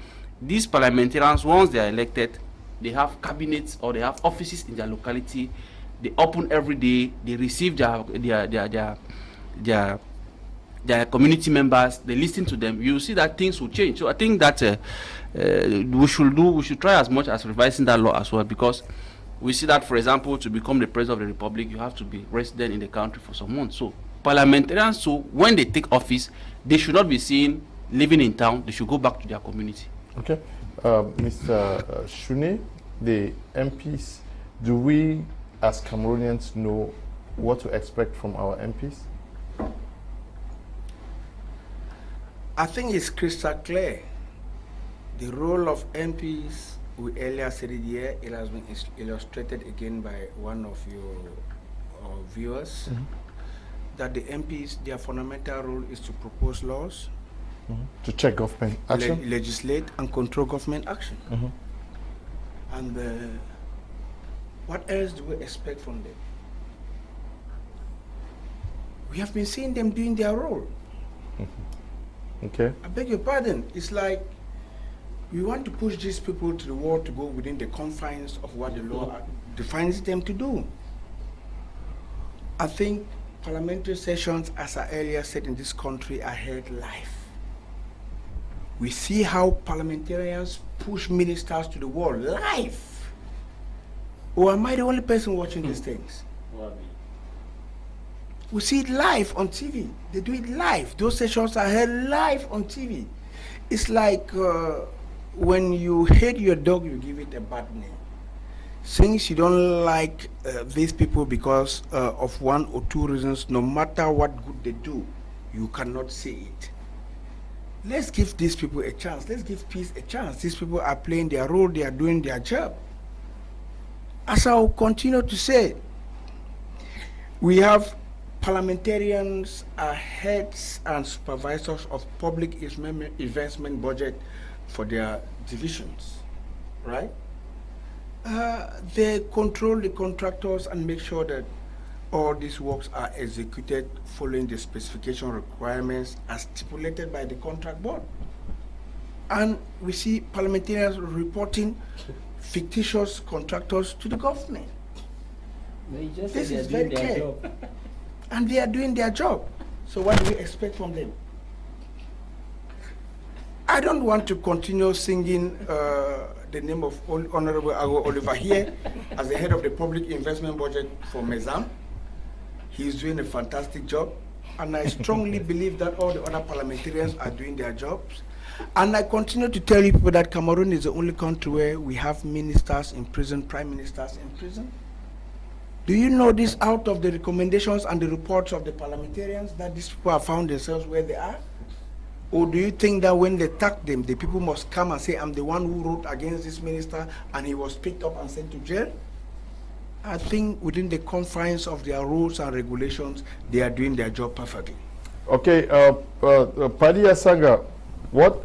these parliamentarians, once they are elected, they have cabinets or they have offices in their locality, they open every day, they receive their community members, they listen to them, you see that things will change. So I think that we should try as much as revising that law as well, because we see that, for example, to become the president of the republic, you have to be resident in the country for some months. So parliamentarians, so when they take office, they should not be seen living in town. They should go back to their community. Okay, Mr. Shunneh, the MPs, do we as Cameroonians, know what to expect from our MPs? I think it's crystal clear. The role of MPs, we earlier said it here, it has been illustrated again by one of your viewers, that the MPs, their fundamental role is to propose laws, to check government action, legislate and control government action. And what else do we expect from them? We have been seeing them doing their role. Okay. I beg your pardon. It's like we want to push these people to the wall to go within the confines of what the law defines them to do. I think parliamentary sessions, as I earlier said, in this country are held live. We see how parliamentarians push ministers to the wall live. Or am I the only person watching these things? We see it live on TV. They do it live. Those sessions are held live on TV. It's like when you hate your dog, you give it a bad name. Since you don't like these people because of one or two reasons, no matter what good they do, you cannot say it. Let's give these people a chance. Let's give peace a chance. These people are playing their role. They are doing their job. As I will continue to say, we have parliamentarians are heads and supervisors of public investment budget for their divisions, right? They control the contractors and make sure that all these works are executed following the specification requirements as stipulated by the contract board. And we see parliamentarians reporting fictitious contractors to the government. This is very clear. And they are doing their job. So what do we expect from them? I don't want to continue singing the name of Honorable Ago Oliver here as the head of the public investment budget for MEZAM. He's doing a fantastic job. And I strongly believe that all the other parliamentarians are doing their jobs. And I continue to tell you people that Cameroon is the only country where we have ministers in prison, prime ministers in prison. Do you know this out of the recommendations and the reports of the parliamentarians that these people have found themselves where they are? Or do you think that when they tag them, the people must come and say, I'm the one who wrote against this minister and he was picked up and sent to jail? I think within the confines of their rules and regulations, they are doing their job perfectly. Okay, Paddy Asanga, what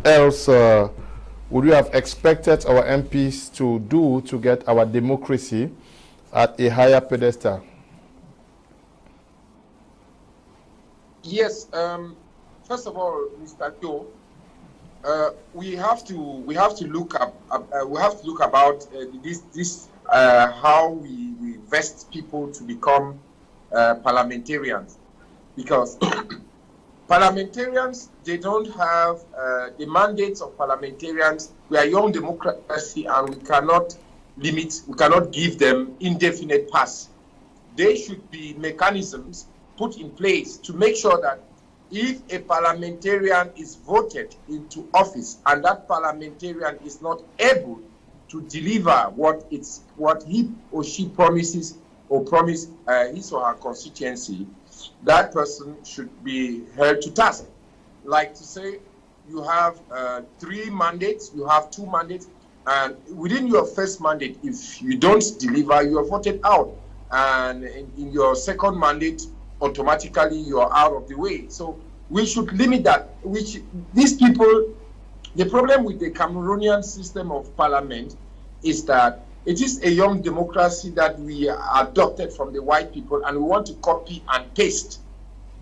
else would you have expected our MPs to do to get our democracy at a higher pedestal? Yes. First of all, Mr. Joe, we have to look about how we vest people to become parliamentarians, because parliamentarians, they don't have the mandates of parliamentarians. We are young democracy, and we cannot give them indefinite pass. There should be mechanisms put in place to make sure that if a parliamentarian is voted into office and that parliamentarian is not able to deliver what he or she promises or promise his or her constituency, that person should be held to task. Like to say, you have 3 mandates, you have 2 mandates, and within your first mandate, if you don't deliver, you are voted out. And in your second mandate, automatically you are out of the way. So we should limit that. These people, the problem with the Cameroonian system of parliament is that it is a young democracy that we adopted from the white people, and we want to copy and paste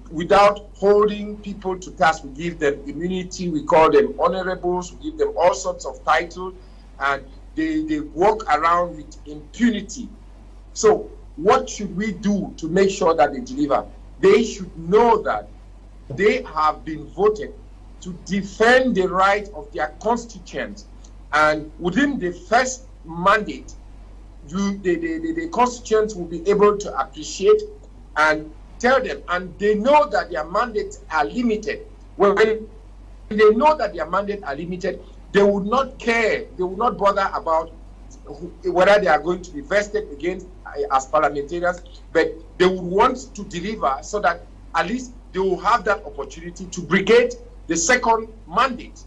without holding people to task. We give them immunity, we call them honorables, we give them all sorts of titles, and they walk around with impunity. So what should we do to make sure that they deliver? They should know that they have been voted to defend the right of their constituents, and within the first mandate, the constituents will be able to appreciate and tell them, and they know that their mandates are limited. When they know that their mandates are limited, they will not care, they will not bother about whether they are going to be vested against as parliamentarians, but they would want to deliver so that at least they will have that opportunity to brigade the second mandate.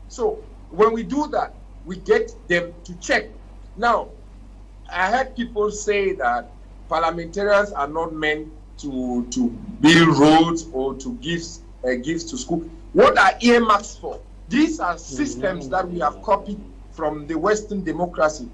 So when we do that, we get them to check. Now, I heard people say that parliamentarians are not meant to build roads or to give gifts to school. What are earmarks for? These are systems that we have copied from the Western democracy.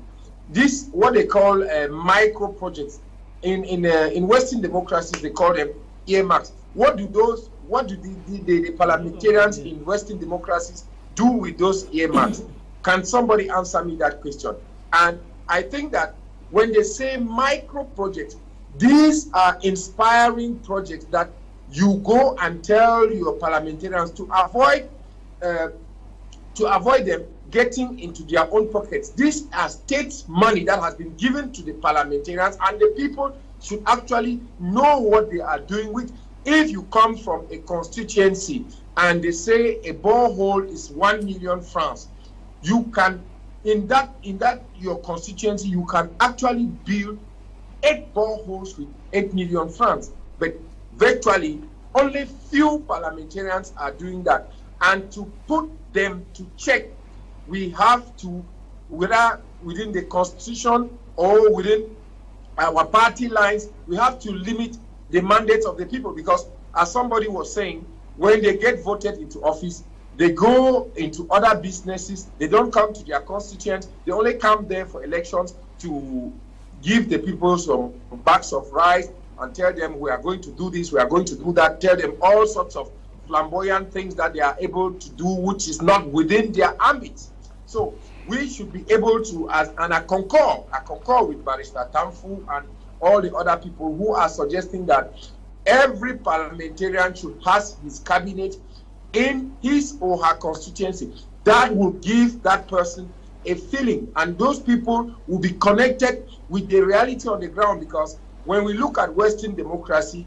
This, what they call micro projects. In Western democracies, they call them earmarks. What do the parliamentarians in Western democracies do with those earmarks? Can somebody answer me that question? And I think that when they say micro projects, these are inspiring projects that you go and tell your parliamentarians to avoid them getting into their own pockets. These are state money that has been given to the parliamentarians, and the people should actually know what they are doing with. If you come from a constituency and they say a borehole is 1 million francs, you can, in that your constituency, you can actually build 8 boreholes with 8 million francs. But virtually only few parliamentarians are doing that. And to put them to check, we have to, whether within the constitution or within our party lines, we have to limit the mandates of the people, because as somebody was saying, when they get voted into office, they go into other businesses. They don't come to their constituents. They only come there for elections to give the people some bags of rice and tell them we are going to do this, we are going to do that, tell them all sorts of flamboyant things that they are able to do, which is not within their ambit. So we should be able to, and I concur with Barrister Tamfu and all the other people who are suggesting that every parliamentarian should have his cabinet in his or her constituency. That will give that person a feeling, and those people will be connected with the reality on the ground. Because when we look at Western democracy,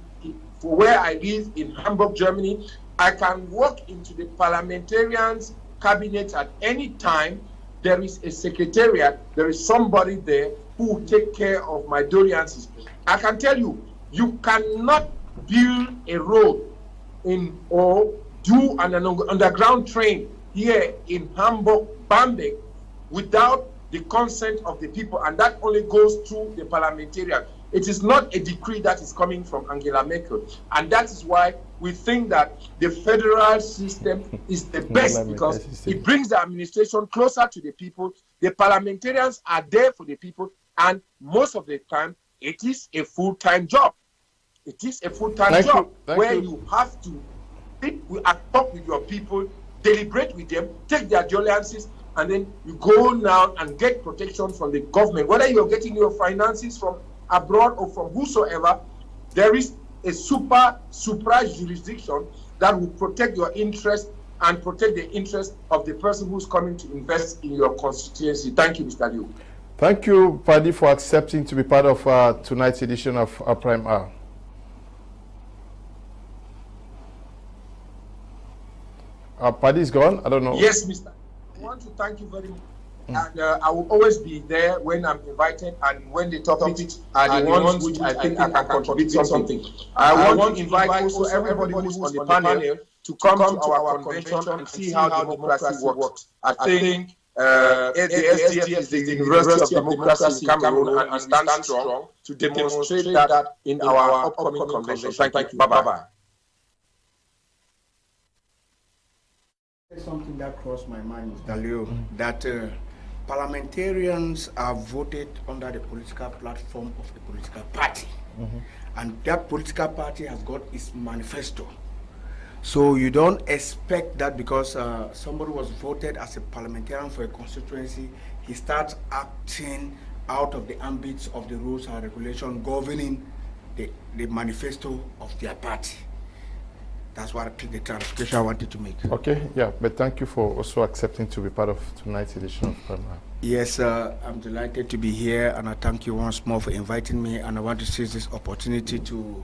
for where I live in Hamburg, Germany, I can walk into the parliamentarians' cabinet at any time. There is a secretariat, there is somebody there who will take care of my doleances. I can tell you, you cannot build a road or do an underground train here in Hamburg, Bamberg, without the consent of the people, and that only goes through the parliamentarian. It is not a decree that is coming from Angela Merkel, and that is why we think that the federal system is the best, because it brings the administration closer to the people. The parliamentarians are there for the people, and most of the time, it is a full-time job. It is a full-time job where you have to talk with your people, deliberate with them, take their doleances, and then you go now and get protection from the government. Whether you're getting your finances from abroad or from whosoever, there is a supra jurisdiction that will protect your interest and protect the interest of the person who's coming to invest in your constituency. Thank you, Mr. Liu. Thank you, Paddy, for accepting to be part of tonight's edition of Prime Hour. Paddy is gone. I don't know. Yes, Mr. I want to thank you very much. And I will always be there when I'm invited, and when the topics are the ones which I think I can contribute something. I want to invite also everybody who's on the panel to come to our convention and see how democracy works. I think the SDF is the University of Democracy in Cameroon, and we stand strong to demonstrate that in our upcoming convention. Thank you. Bye-bye. Something that crossed my mind, Mr. Leo, that parliamentarians are voted under the political platform of a political party. And that political party has got its manifesto. So you don't expect that because somebody was voted as a parliamentarian for a constituency, he starts acting out of the ambits of the rules and regulations governing the manifesto of their party. That's what the clarification I wanted to make. Okay, yeah, but thank you for also accepting to be part of tonight's edition of Prime Hour. Yes, I'm delighted to be here, and I thank you once more for inviting me, and I want to seize this opportunity to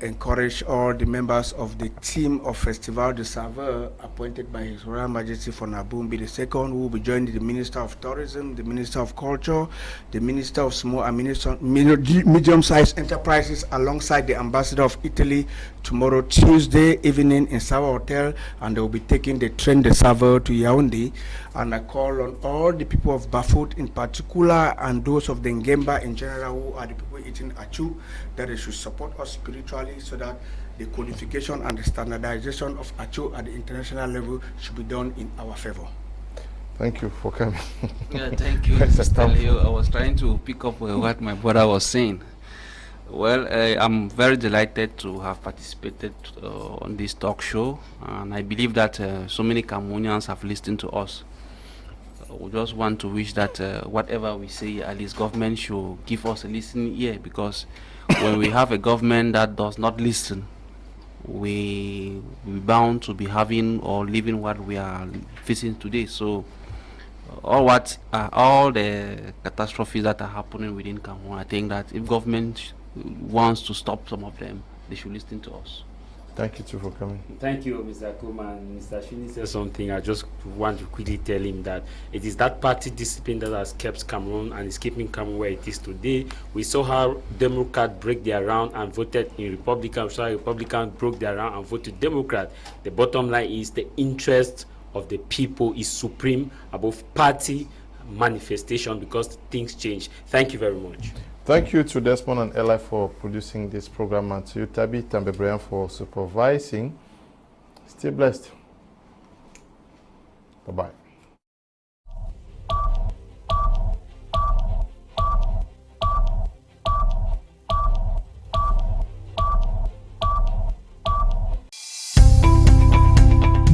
encourage all the members of the team of Festival de Saveur appointed by His Royal Majesty for Nabumbi II, who will be joining the Minister of Tourism, the Minister of Culture, the Minister of Small and Medium-Sized Enterprises, alongside the Ambassador of Italy tomorrow Tuesday evening in Sawa Hotel, and they will be taking the train de Saveur to Yaoundé. And I call on all the people of Bafut in particular and those of the Ngemba in general who are the people eating achu, that they should support us spiritually so that the codification and the standardization of achu at the international level should be done in our favor. Thank you for coming. Yeah, thank you, Mr. Leo. I was trying to pick up what my brother was saying. Well, I'm very delighted to have participated on this talk show, and I believe that so many Cameroonians have listened to us. We just want to wish that whatever we say, at least government should give us a listening ear, because when we have a government that does not listen, we're bound to be having or living what we are facing today. So all the catastrophes that are happening within Cameroon, I think that if government wants to stop some of them, they should listen to us. Thank you too for coming. Thank you, Mr. Kum. And Mr. Shunneh said something. I just want to quickly tell him that it is that party discipline that has kept Cameroon and is keeping Cameroon where it is today. We saw how Democrats break their round and voted in Republican. We saw Republicans broke their round and voted Democrat. The bottom line is the interest of the people is supreme above party manifestation, because things change. Thank you very much. Thank you to Desmond and Eli for producing this program, and to you, Tabi Tambebrian, for supervising. Stay blessed. Bye-bye.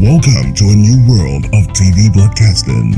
Welcome to a new world of TV broadcasting.